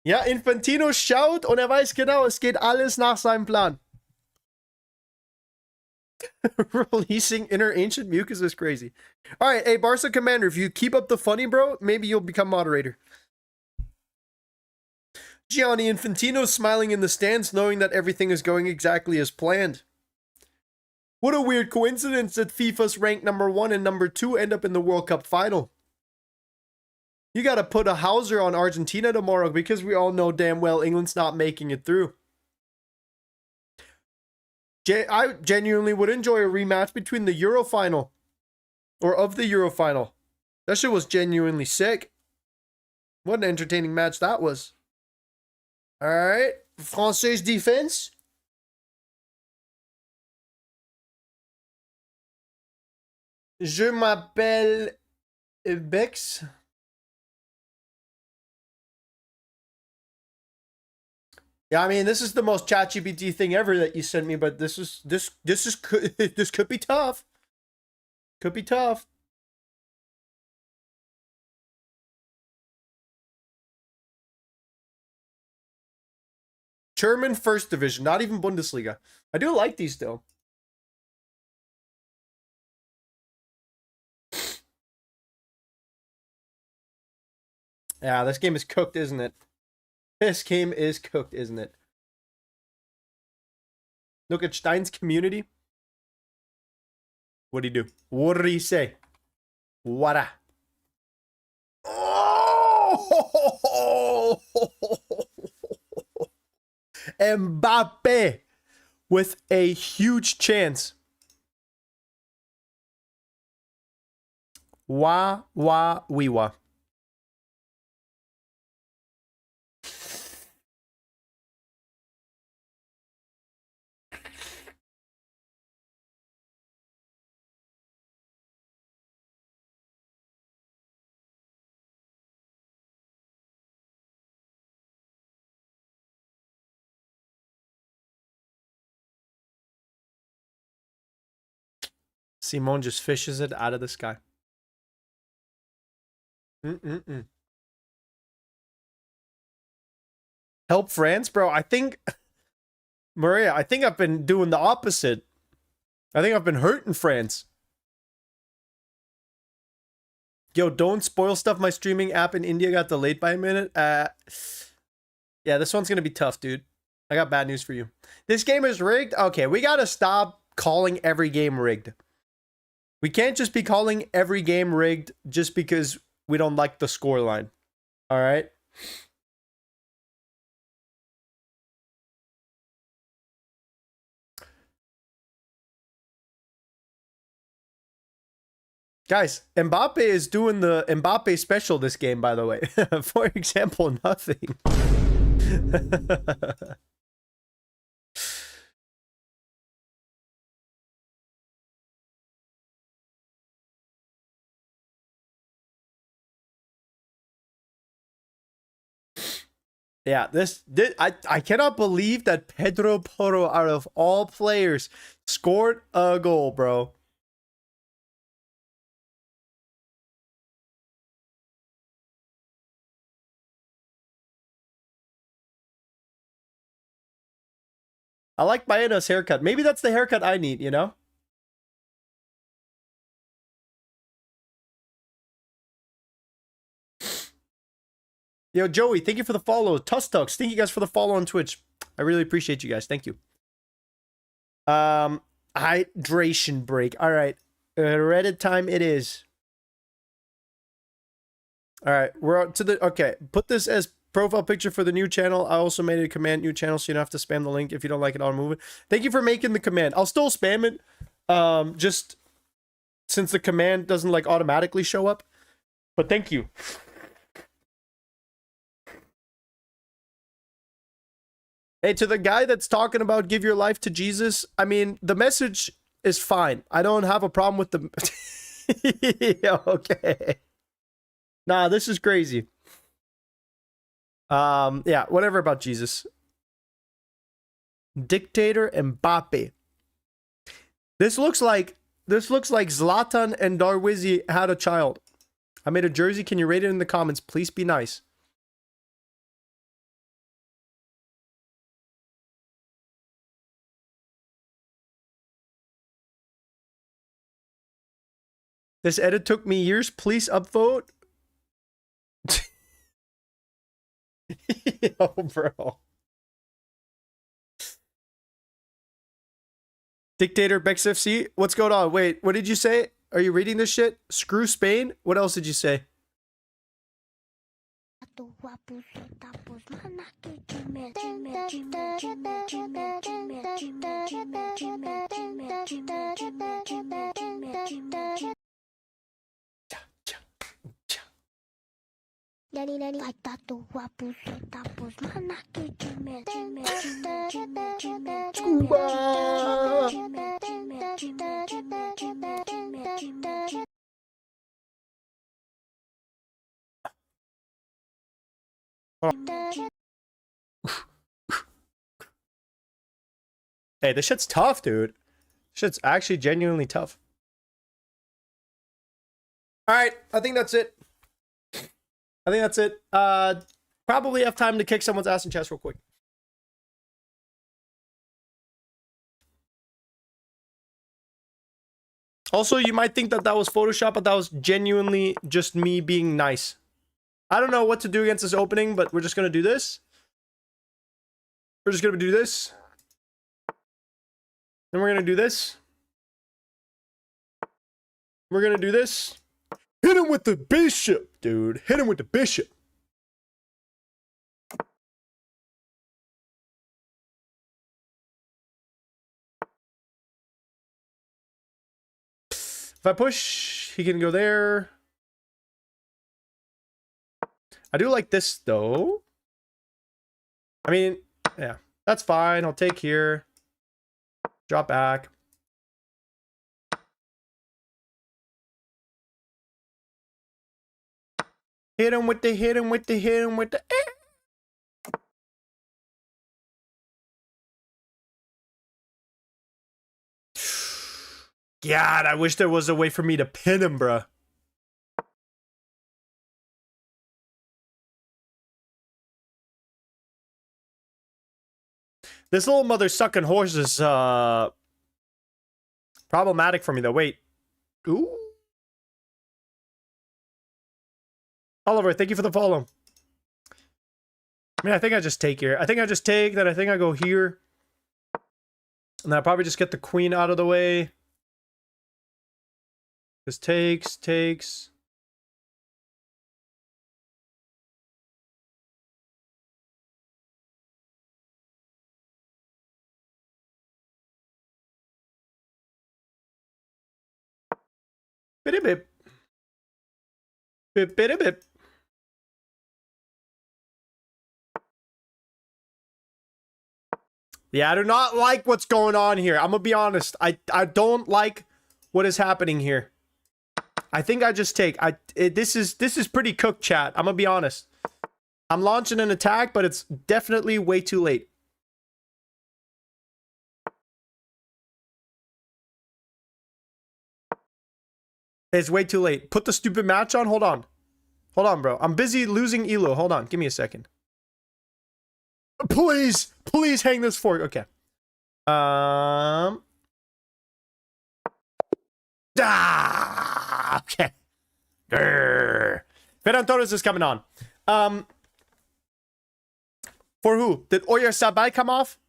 Ja, Infantino schaut und er weiß genau, es geht alles nach seinem Plan. Releasing inner ancient mucus is crazy. Alright, hey, Barca Commander, if you keep up the funny, bro, maybe you'll become moderator. Gianni Infantino smiling in the stands, knowing that everything is going exactly as planned. What a weird coincidence that FIFA's ranked #1 and #2 end up in the World Cup final. You gotta put a howser on Argentina tomorrow because we all know damn well England's not making it through. I genuinely would enjoy a rematch between the Euro final. Or of the Euro final. That shit was genuinely sick. What an entertaining match that was. Alright. Français defense. Je m'appelle Bex. Yeah, I mean, this is the most ChatGPT thing ever that you sent me, but this could be tough. Could be tough. German First Division, not even Bundesliga. I do like these though. Yeah, this game is cooked, isn't it? This game is cooked, isn't it? Look at Stein's community. What'd he do? What did he say? What? Oh! Mbappe with a huge chance. Wah, wah, wee, wah. Simone just fishes it out of the sky. Help France, bro. I think, Maria, I think I've been doing the opposite. I think I've been hurting France. Yo, don't spoil stuff. My streaming app in India got delayed by a minute. Yeah, this one's gonna be tough, dude. I got bad news for you. This game is rigged? Okay, we gotta stop calling every game rigged. We can't just be calling every game rigged just because we don't like the scoreline. All right? Guys, Mbappe is doing the Mbappe special this game, by the way. For example, nothing. Yeah, I cannot believe that Pedro Porro, out of all players, scored a goal, bro. I like Maeda's haircut. Maybe that's the haircut I need, you know? Yo, Joey, thank you for the follow. Tustux, thank you guys for the follow on Twitch. I really appreciate you guys. Thank you. Hydration break. All right. Reddit time it is. All right. We're up to the... Okay. Put this as profile picture for the new channel. I also made a command new channel, so you don't have to spam the link. If you don't like it, I'll remove it. Thank you for making the command. I'll still spam it. Just since the command doesn't like automatically show up. But thank you. Hey, to the guy that's talking about give your life to Jesus, I mean, the message is fine. I don't have a problem with the... Okay. Nah, this is crazy. Yeah, whatever about Jesus. Dictator Mbappe. This looks like Zlatan and Darwizi had a child. I made a jersey. Can you rate it in the comments? Please be nice. This edit took me years. Please upvote. Yo, bro. Dictator Bex FC. What's going on? Wait, what did you say? Are you reading this shit? Screw Spain? What else did you say? Hey, this shit's tough, dude. Shit's actually genuinely tough. Alright, I think that's it. Probably have time to kick someone's ass in chest real quick. Also, you might think that that was Photoshop, but that was genuinely just me being nice. I don't know what to do against this opening, but we're just gonna do this. We're just gonna do this. Then we're gonna do this. We're gonna do this. Hit him with the bishop, dude. Hit him with the bishop. If I push, he can go there. I do like this, though. I mean, yeah, that's fine. I'll take here. Drop back. Hit him with the, hit him with the, hit him with the. God, I wish there was a way for me to pin him, bruh. This little mother sucking horse is problematic for me though. Wait. Ooh. Oliver, thank you for the follow. I mean, I think I just take here. I think I just take, then I think I go here. And then I'll probably just get the queen out of the way. Just takes. Bip bip. Bip bip bip. Yeah, I do not like what's going on here. I'm gonna be honest. I don't like what is happening here. I think I just take. This is pretty cooked, chat. I'm gonna be honest. I'm launching an attack, but it's definitely way too late. It's way too late. Put the stupid match on. Hold on. Hold on, bro. I'm busy losing Elo. Hold on. Give me a second. Please. Please hang this fork. Okay. Okay. Ferran Torres is coming on. For who? Did Oyarzabal come off?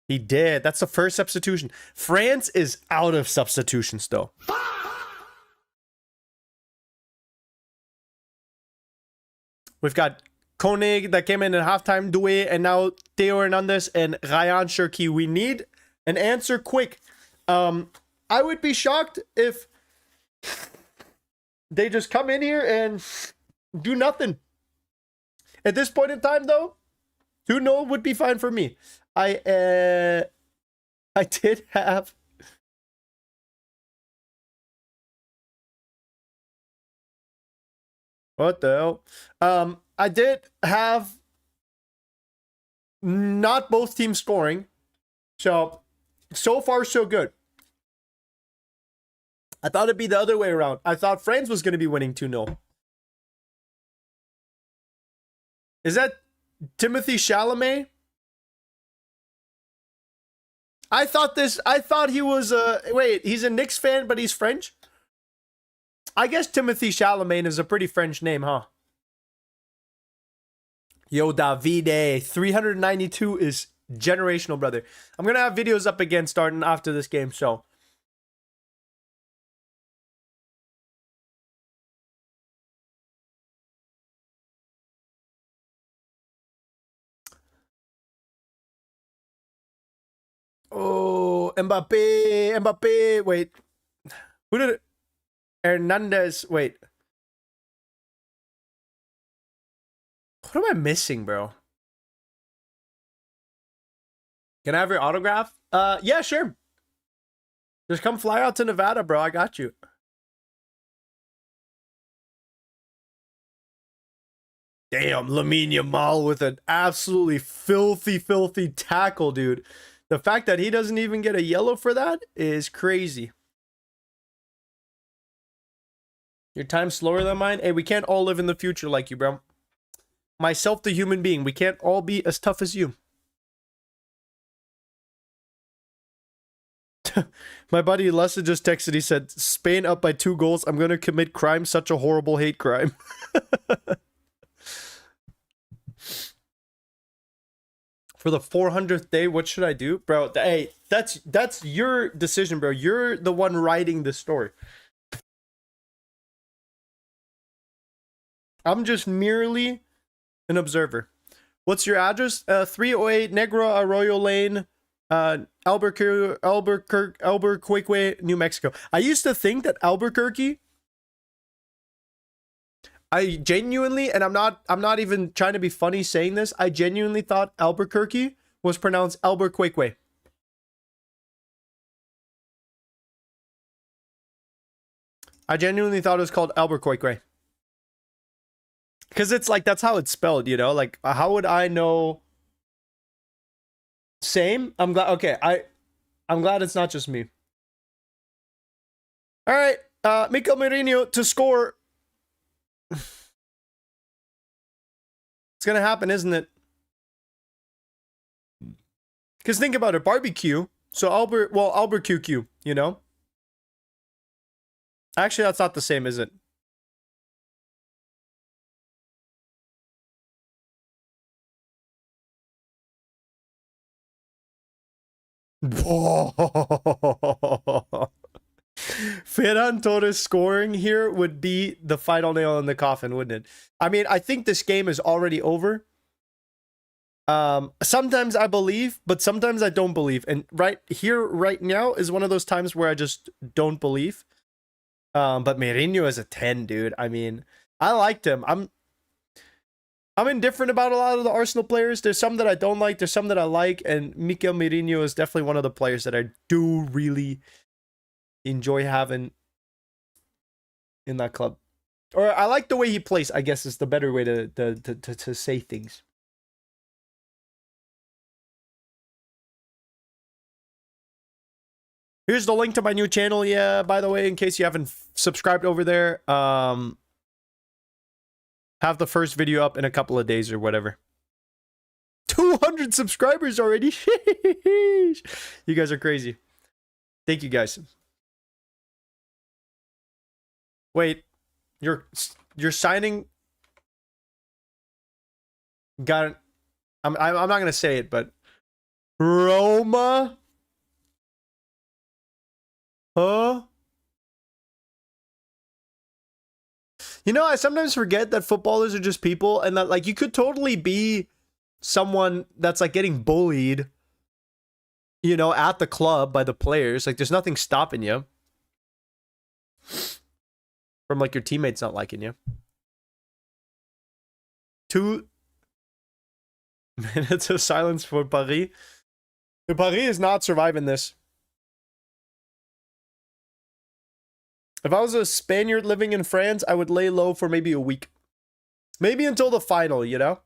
He did. That's the first substitution. France is out of substitutions, though. We've got Koenig that came in at halftime, Doué, and now Theo Hernandez and Ryan Cherki. We need an answer quick. I would be shocked if they just come in here and do nothing. At this point in time, though, 2-0 would be fine for me. I did have... What the hell? I did have not both teams scoring. So far, so good. I thought it'd be the other way around. I thought France was going to be winning 2-0. Is that Timothy Chalamet? I thought he was wait, he's a Knicks fan, but he's French? I guess Timothy Chalamet is a pretty French name, huh? Yo, Davide, 392 is generational, brother. I'm going to have videos up again starting after this game, so. Oh, Mbappe, wait. Who did it? Hernandez, wait. What am I missing, bro? Can I have your autograph? Yeah, sure. Just come fly out to Nevada, bro. I got you. Damn, Lamine Yamal with an absolutely filthy tackle, dude. The fact that he doesn't even get a yellow for that is crazy. Your time's slower than mine? Hey, we can't all live in the future like you, bro. Myself, the human being. We can't all be as tough as you. My buddy Lessa just texted. He said, Spain up by 2 goals. I'm going to commit crime. Such a horrible hate crime. For the 400th day, what should I do? Bro, hey, that's your decision, bro. You're the one writing the story. I'm just merely an observer. What's your address? 308 Negra Arroyo Lane, Albuquerque, New Mexico. I used to think that Albuquerque, I genuinely, and I'm not even trying to be funny saying this, I genuinely thought Albuquerque was pronounced Albuquerque. I genuinely thought it was called Albuquerque. Because it's like, that's how it's spelled, you know? Like, how would I know? Same? I'm glad, okay, I'm glad it's not just me. All right, Mikel Merino to score. It's gonna happen, isn't it? Because think about it, barbecue. So Albuquerque, you know? Actually, that's not the same, is it? Ferran Torres scoring here would be the final nail in the coffin, wouldn't it? I mean, I think this game is already over. Sometimes I believe, but sometimes I don't believe. And right here, right now, is one of those times where I just don't believe. But Mourinho is a 10, dude. I mean, I liked him. I'm indifferent about a lot of the Arsenal players. There's some that I don't like. There's some that I like. And Mikel Merino is definitely one of the players that I do really enjoy having in that club. Or I like the way he plays, I guess is the better way to say things. Here's the link to my new channel. Yeah, by the way, in case you haven't subscribed over there, have the first video up in a couple of days or whatever. 200 subscribers already. You guys are crazy. Thank you guys. Wait, you're signing. Got it. I'm not gonna say it, but Roma. Huh? You know, I sometimes forget that footballers are just people and that like you could totally be someone that's like getting bullied, you know, at the club by the players. Like there's nothing stopping you from like your teammates not liking you. 2 minutes of silence for Paris. Paris is not surviving this. If I was a Spaniard living in France, I would lay low for maybe a week. Maybe until the final, you know?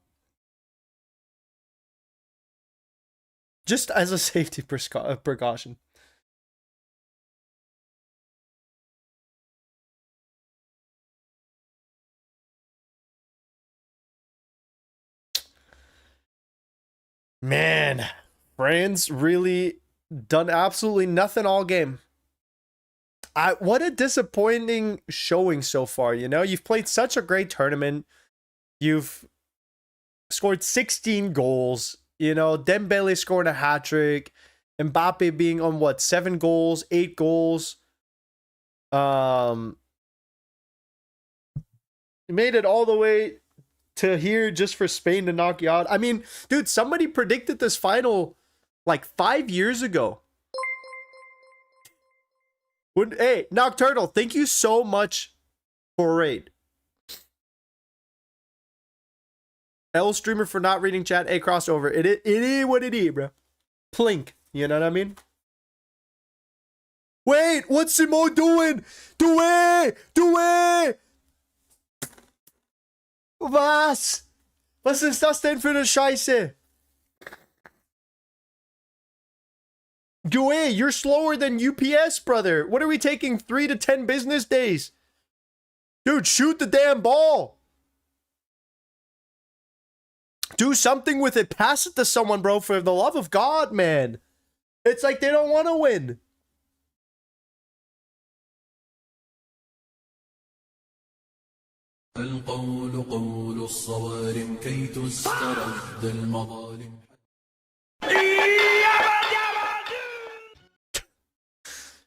Just as a safety precaution. Man, France really done absolutely nothing all game. What a disappointing showing so far, you know? You've played such a great tournament. You've scored 16 goals, you know, Dembele scoring a hat-trick, Mbappe being on what, 7 goals, 8 goals. You made it all the way to here just for Spain to knock you out. I mean, dude, somebody predicted this final like 5 years ago. Hey, Nocturnal, thank you so much for raid. L streamer for not reading chat. Hey, crossover. It is what it is, bro. Plink. You know what I mean? Wait, what's Simone doing? Do it! Was? Was ist das denn für eine Scheiße? Joey, you're slower than UPS, brother. What are we taking 3 to 10 business days? Dude, shoot the damn ball. Do something with it. Pass it to someone, bro, for the love of God, man. It's like they don't want to win.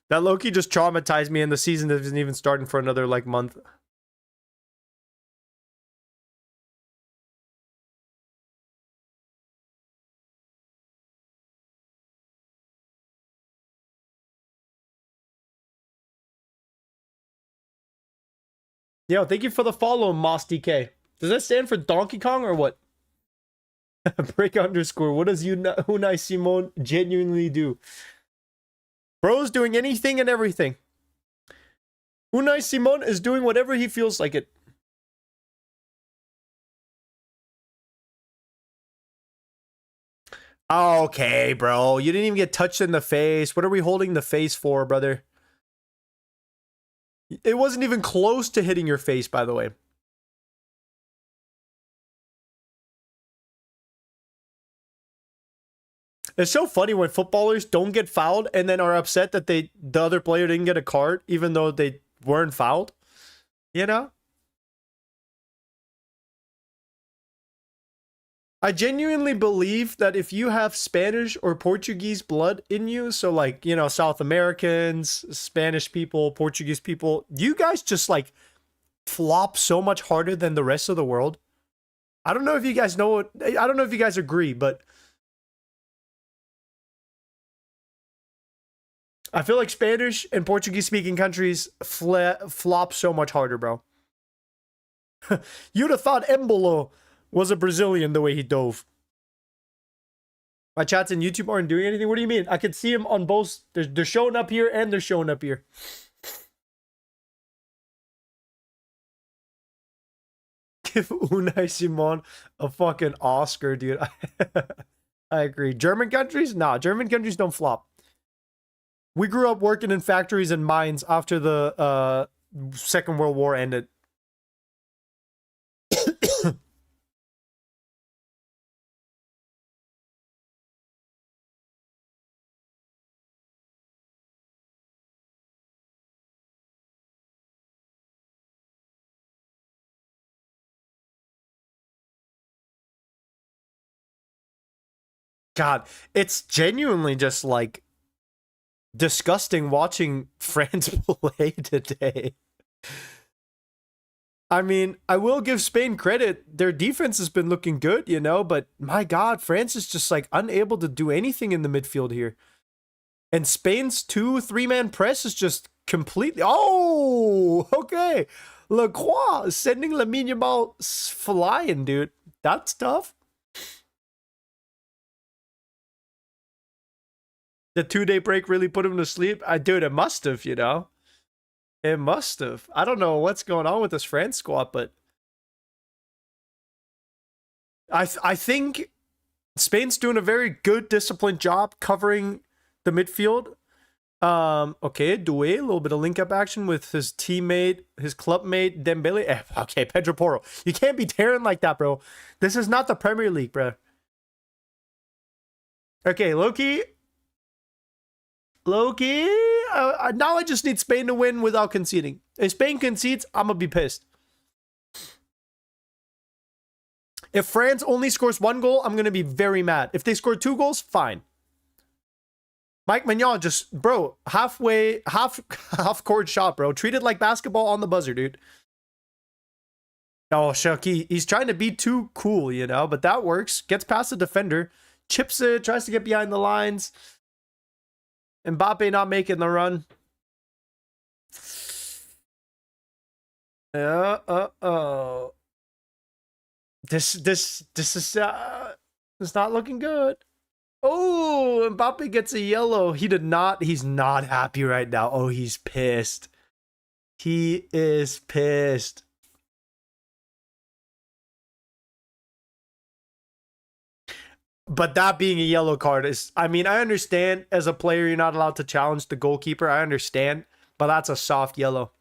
That Loki just traumatized me, and the season isn't even starting for another like month. Yo, thank you for the follow, Moss DK. Does that stand for Donkey Kong or what? Break underscore. What does Unai Simon genuinely do? Bro's doing anything and everything. Unai Simon is doing whatever he feels like it. Okay, bro. You didn't even get touched in the face. What are we holding the face for, brother? It wasn't even close to hitting your face, by the way. It's so funny when footballers don't get fouled and then are upset that the other player didn't get a card, even though they weren't fouled. You know? I genuinely believe that if you have Spanish or Portuguese blood in you, so like, you know, South Americans, Spanish people, Portuguese people, you guys just like flop so much harder than the rest of the world. I don't know if you guys know what, I don't know if you guys agree, but I feel like Spanish and Portuguese speaking countries flop so much harder, bro. You'd have thought Embolo was a Brazilian the way he dove. My chats and YouTube aren't doing anything. What do you mean? I could see him on both. They're showing up here and they're showing up here. Give Unai Simon a fucking Oscar, dude. I agree. German countries? Nah, German countries don't flop. We grew up working in factories and mines after the Second World War ended. God, it's genuinely just like disgusting watching France play today. I mean, I will give Spain credit. Their defense has been looking good, you know, but my God, France is just like unable to do anything in the midfield here. And Spain's 2-3-man press is just completely. Oh, okay. Lacroix sending Lamine Yamal flying, dude. That's tough. The 2-day break really put him to sleep. Dude, it must have, you know. It must have. I don't know what's going on with this France squad, but I think Spain's doing a very good, disciplined job covering the midfield. Okay, Doué, a little bit of link-up action with his teammate, his clubmate, Dembele. Okay, Pedro Porro. You can't be tearing like that, bro. This is not the Premier League, bro. Okay, Loki. Now I just need Spain to win without conceding. If Spain concedes, I'm going to be pissed. If France only scores 1 goal, I'm going to be very mad. If they score 2 goals, fine. Mike Mignon just, bro, half court shot, bro. Treat it like basketball on the buzzer, dude. Oh, Cherki, he's trying to be too cool, you know, but that works. Gets past the defender, chips it, tries to get behind the lines. Mbappe not making the run. This is it's not looking good. Oh, Mbappe gets a yellow. He's not happy right now. Oh, he's pissed. He is pissed. But that being a yellow card is, I mean, I understand as a player you're not allowed to challenge the goalkeeper. I understand, but that's a soft yellow.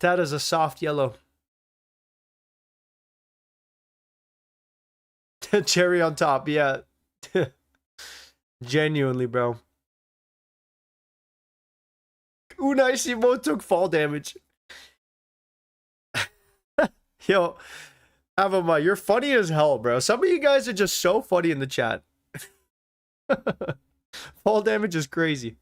That is a soft yellow. Cherry on top, yeah. Genuinely, bro. Unai Simon took fall damage. Yo, Avama, you're funny as hell, bro. Some of you guys are just so funny in the chat. Fall damage is crazy.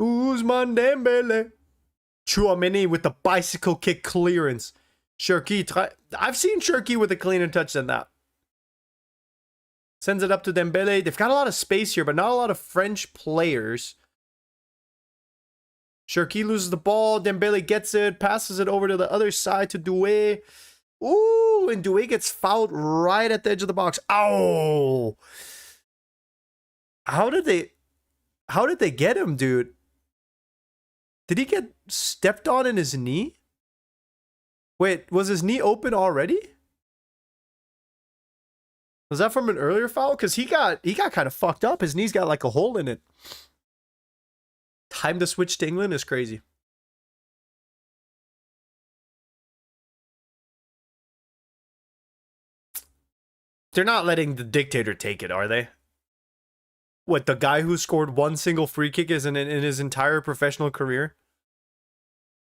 Ousmane Dembele. Chouameni with the bicycle kick clearance. Cherki, I've seen Cherki with a cleaner touch than that. Sends it up to Dembele. They've got a lot of space here, but not a lot of French players. Cherki loses the ball. Dembele gets it, passes it over to the other side to Doué. Ooh, and Doué gets fouled right at the edge of the box. Ow! How did they get him, dude? Did he get stepped on in his knee? Wait, was his knee open already? Was that from an earlier foul? Because he got kind of fucked up. His knee's got like a hole in it. Time to switch to England is crazy. They're not letting the dictator take it, are they? What, the guy who scored 1 single free kick is in his entire professional career?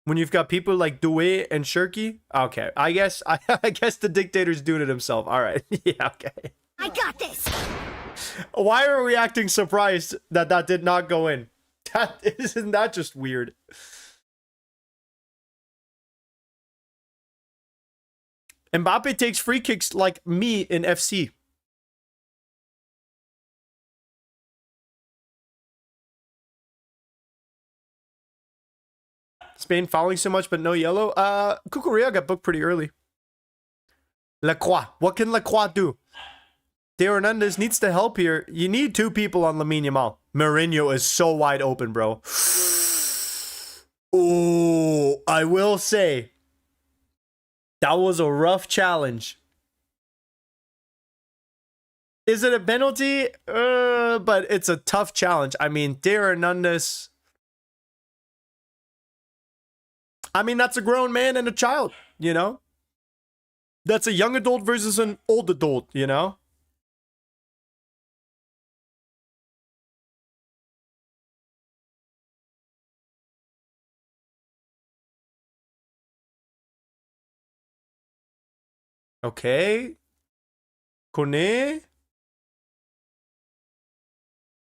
When you've got people like Doué and Cherki? Okay, I guess the dictator's doing it himself. All right, yeah, okay. I got this. Why are we acting surprised that did not go in? Isn't that just weird? Mbappe takes free kicks like me in FC. Spain fouling so much, but no yellow. Cucurella got booked pretty early. Lacroix. What can Lacroix do? De Hernandez needs to help here. You need 2 people on Lamine Yamal. Mourinho is so wide open, bro. Oh, I will say, that was a rough challenge. Is it a penalty? But it's a tough challenge. I mean, De Hernandez. I mean, that's a grown man and a child, you know? That's a young adult versus an old adult, you know? Okay. Kone.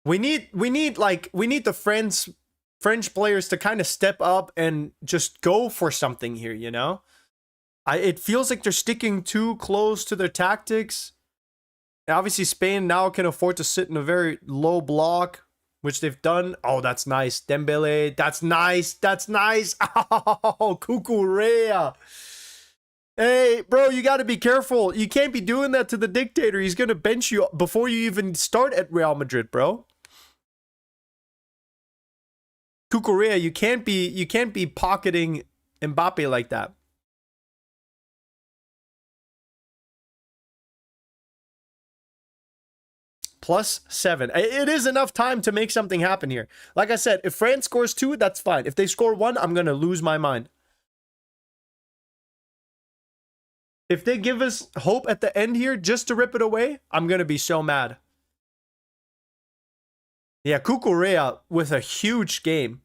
We need the French players to kind of step up and just go for something here, you know? It feels like they're sticking too close to their tactics. And obviously, Spain now can afford to sit in a very low block, which they've done. Oh, that's nice. Dembele. That's nice. That's nice. Oh, Cucurella. Hey, bro, you got to be careful. You can't be doing that to the dictator. He's going to bench you before you even start at Real Madrid, bro. Cucurella, you can't be pocketing Mbappe like that. +7. It is enough time to make something happen here. Like I said, if France scores 2, that's fine. If they score 1, I'm going to lose my mind. If they give us hope at the end here just to rip it away, I'm going to be so mad. Yeah, Cucurella with a huge game.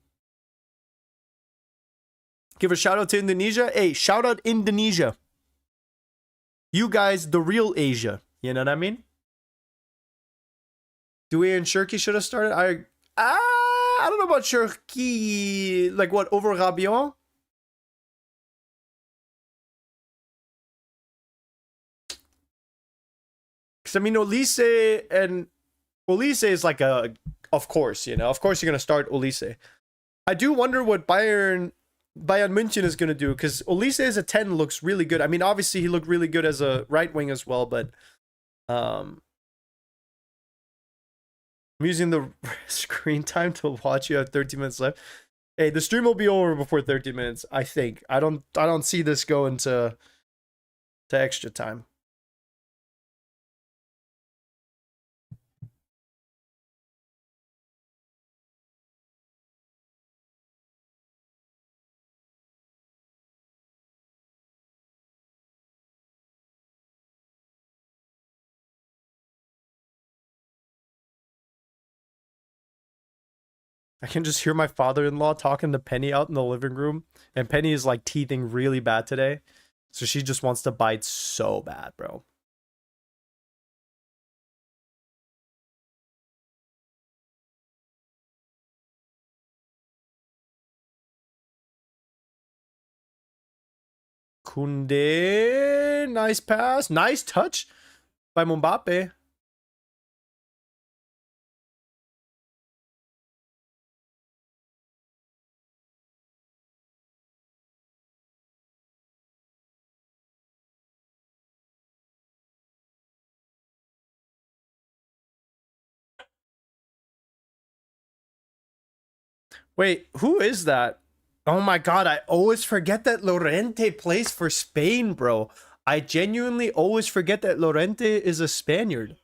Give a shout out to Indonesia. Hey, shout out Indonesia. You guys, the real Asia. You know what I mean? Dewey and Shirky should have started. I don't know about Shirky. Like what, over Rabiot? Because I mean, Olise is like of course, you know. Of course you're going to start Olise. I do wonder what Bayern München is going to do, because Olise as a 10 looks really good. I mean, obviously he looked really good as a right wing as well, but I'm using the screen time to watch. You have 30 minutes left. Hey, the stream will be over before 30 minutes, I think. I don't see this going to extra time. I can just hear my father-in-law talking to Penny out in the living room, and Penny is like teething really bad today. So she just wants to bite so bad, bro. Kunde, nice pass. Nice touch by Mbappe. Wait, who is that? Oh my god, I always forget that Llorente plays for Spain, bro. I genuinely always forget that Llorente is a Spaniard.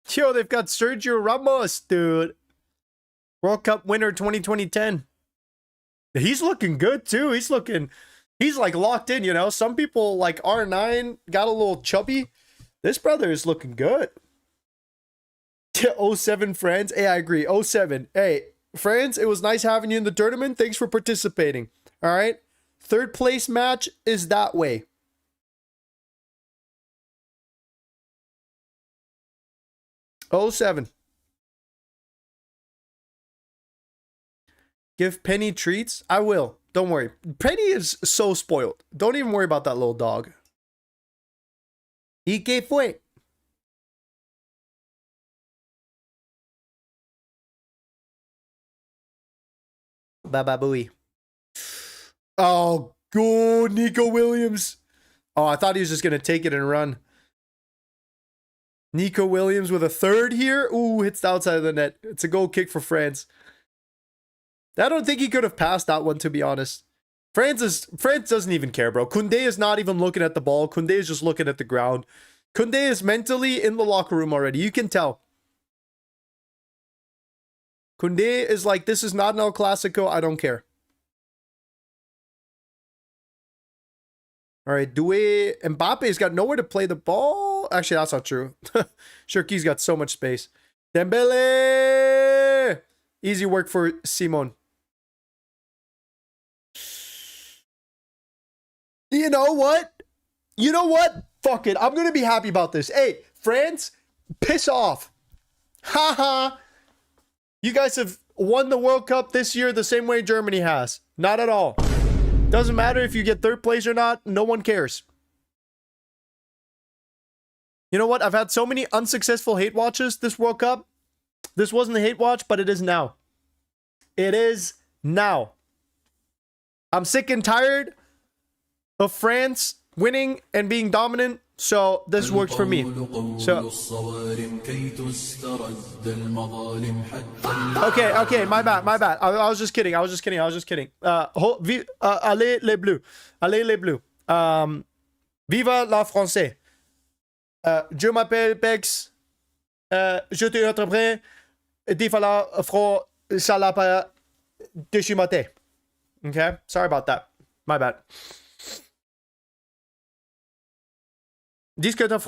Yo, they've got Sergio Ramos, dude. World Cup winner 2010. He's looking good too. He's like locked in, you know. Some people like R9 got a little chubby. This brother is looking good. 07 France. Hey, I agree. 07. Hey, France, it was nice having you in the tournament. Thanks for participating. All right. Third place match is that way. '07. Give Penny treats? I will. Don't worry. Penny is so spoiled. Don't even worry about that little dog. ¿Y qué fue? Baba Booey. Oh, good. Nico Williams. Oh, I thought he was just going to take it and run. Nico Williams with a third here. Ooh, hits the outside of the net. It's a goal kick for France. I don't think he could have passed that one, to be honest. France doesn't even care, bro. Koundé is not even looking at the ball. Koundé is just looking at the ground. Koundé is mentally in the locker room already. You can tell. Koundé is like, this is not an El Clasico. I don't care. All right, Doué. Mbappe's got nowhere to play the ball. Actually, that's not true. Shirky's got so much space. Dembele! Easy work for Simon. You know what? You know what? Fuck it. I'm going to be happy about this. Hey, France, piss off. Haha. You guys have won the World Cup this year the same way Germany has. Not at all. Doesn't matter if you get third place or not. No one cares. You know what? I've had so many unsuccessful hate watches this World Cup. This wasn't a hate watch, but it is now. It is now. I'm sick and tired of France winning and being dominant, so this works for me. So okay, my bad. I was just kidding. Allez les bleus. Allez les bleus. Viva la français. Je m'appelle Bex. Je te entreprends. Difala fro salapa de chimate. Okay, sorry about that. My bad. Disque en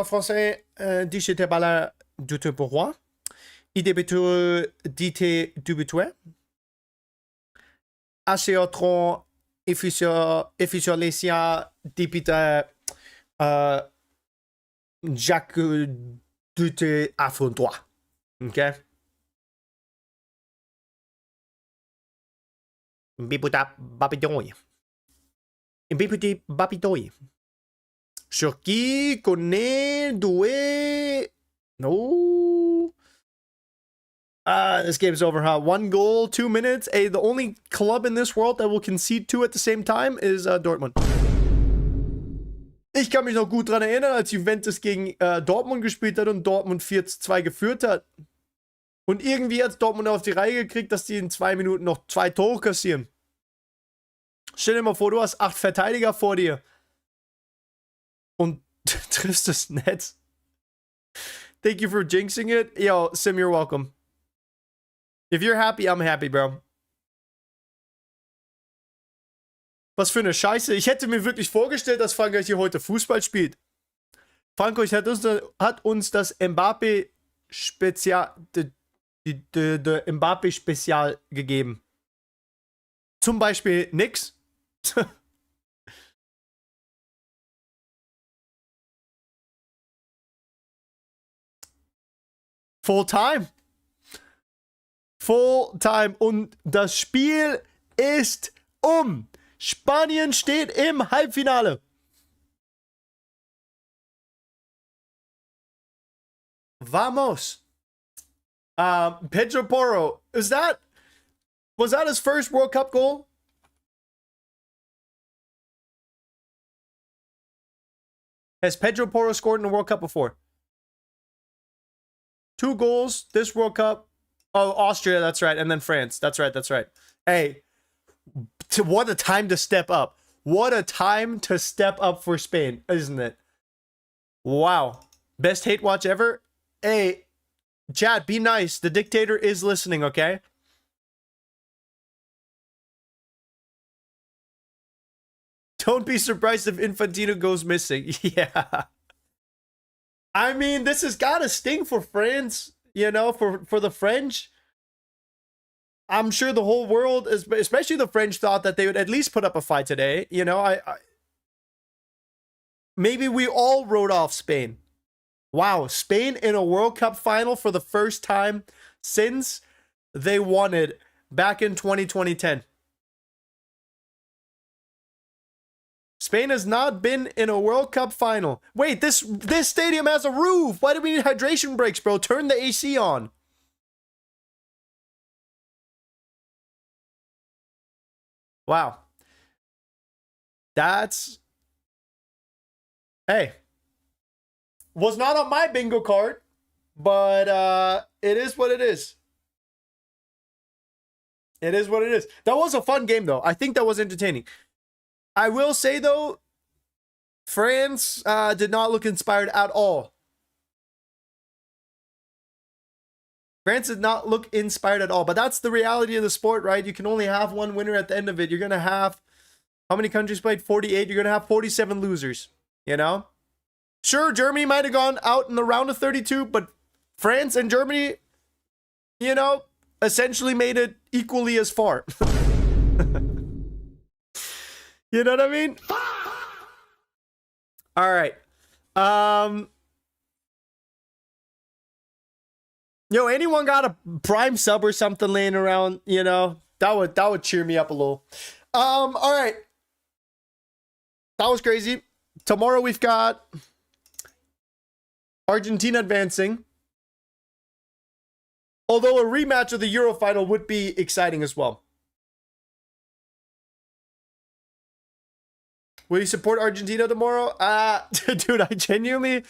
français, disque pas là du tout pour moi. Il débute d'ité dubutué. Assez autre efficient député Jacques Dute affrontois. Okay. Biputa Bapitoi. Biputi Bapitoi. Sur qui connaît doué. No. This game's over, huh? 1 goal, 2 minutes. Hey, the only club in this world that will concede 2 at the same time is Dortmund. Ich kann mich noch gut daran erinnern, als Juventus gegen Dortmund gespielt hat und Dortmund 4:2 geführt hat. Und irgendwie hat Dortmund auf die Reihe gekriegt, dass die in 2 Minuten noch 2 Tore kassieren. Stell dir mal vor, du hast 8 Verteidiger vor dir. Und triffst das Netz. Thank you for jinxing it. Yo, Sim, you're welcome. If you're happy, I'm happy, bro. Was für eine Scheiße. Ich hätte mir wirklich vorgestellt, dass Frankreich hier heute Fußball spielt. Frankreich hat uns das Mbappé-Spezial Mbappé-Spezial gegeben. Zum Beispiel nix. Full time. Full time. Und das Spiel ist um. Spanien steht im Halbfinale. Vamos. Pedro Porro. Was that his first World Cup goal? Has Pedro Porro scored in the World Cup before? 2 goals this World Cup. Oh, Austria, that's right. And then France. That's right. Hey, what a time to step up. What a time to step up for Spain, isn't it? Wow. Best hate watch ever. Hey, chat, be nice. The dictator is listening, okay? Don't be surprised if Infantino goes missing. Yeah. I mean, this has got to sting for France, you know, for the French. I'm sure the whole world, especially the French, thought that they would at least put up a fight today. You know, maybe we all wrote off Spain. Wow, Spain in a World Cup final for the first time since they won it back in 2010. Spain has not been in a World Cup final. Wait, this stadium has a roof. Why do we need hydration breaks, bro? Turn the AC on. Wow. That's... Hey. Was not on my bingo card, but it is what it is. It is what it is. That was a fun game, though. I think that was entertaining. I will say, though, France did not look inspired at all. France did not look inspired at all. But that's the reality of the sport, right? You can only have one winner at the end of it. You're going to have... How many countries played? 48. You're going to have 47 losers, you know? Sure, Germany might have gone out in the round of 32, but France and Germany, you know, essentially made it equally as far. You know what I mean? All right. Yo, anyone got a Prime sub or something laying around? You know, that would cheer me up a little. All right. That was crazy. Tomorrow we've got Argentina advancing. Although a rematch of the Euro final would be exciting as well. Will you support Argentina tomorrow? Dude, I genuinely...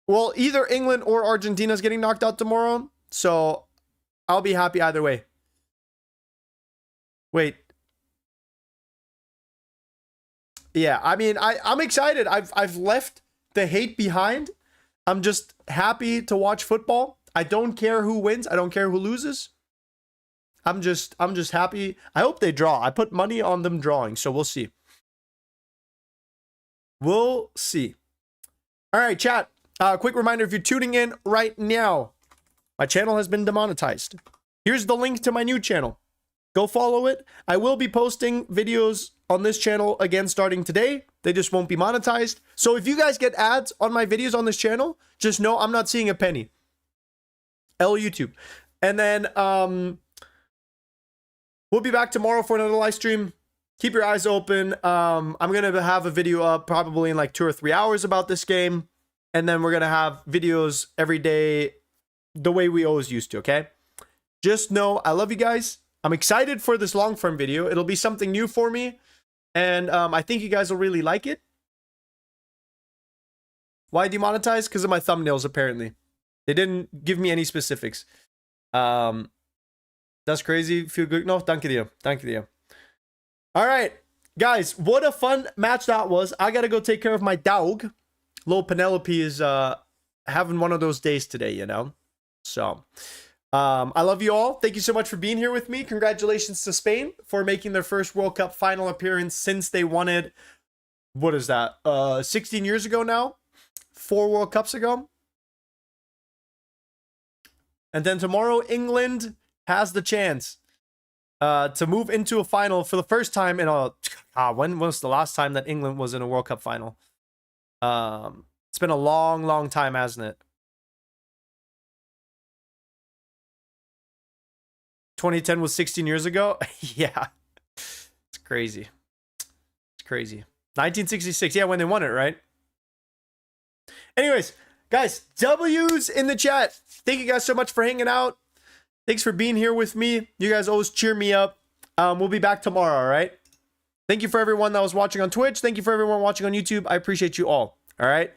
Well, either England or Argentina's getting knocked out tomorrow. So, I'll be happy either way. Wait. Yeah, I mean, I'm excited. I've left the hate behind. I'm just happy to watch football. I don't care who wins. I don't care who loses. I'm just happy. I hope they draw. I put money on them drawing, so we'll see. We'll see. All right, chat. Quick reminder, if you're tuning in right now, my channel has been demonetized. Here's the link to my new channel. Go follow it. I will be posting videos on this channel again starting today. They just won't be monetized. So if you guys get ads on my videos on this channel, just know I'm not seeing a penny. YouTube. And then we'll be back tomorrow for another live stream. Keep your eyes open. I'm going to have a video up probably in like 2 or 3 hours about this game. And then we're going to have videos every day the way we always used to, okay? Just know I love you guys. I'm excited for this long form video. It'll be something new for me. And I think you guys will really like it. Why demonetized? Because of my thumbnails, apparently. They didn't give me any specifics. That's crazy. Feel good. No, thank you. Thank you. All right, guys, what a fun match that was. I got to go take care of my dog. Little Penelope is having one of those days today, you know? So, I love you all. Thank you so much for being here with me. Congratulations to Spain for making their first World Cup final appearance since they won it. What is that? 16 years ago now? 4 World Cups ago? And then tomorrow, England has the chance to move into a final for the first time in a... when was the last time that England was in a World Cup final? It's been a long, long time, hasn't it? 2010 was 16 years ago? Yeah. It's crazy. It's crazy. 1966. Yeah, when they won it, right? Anyways, guys, W's in the chat. Thank you guys so much for hanging out. Thanks for being here with me. You guys always cheer me up. We'll be back tomorrow, all right? Thank you for everyone that was watching on Twitch. Thank you for everyone watching on YouTube. I appreciate you all right?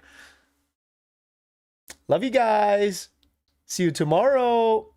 Love you guys. See you tomorrow.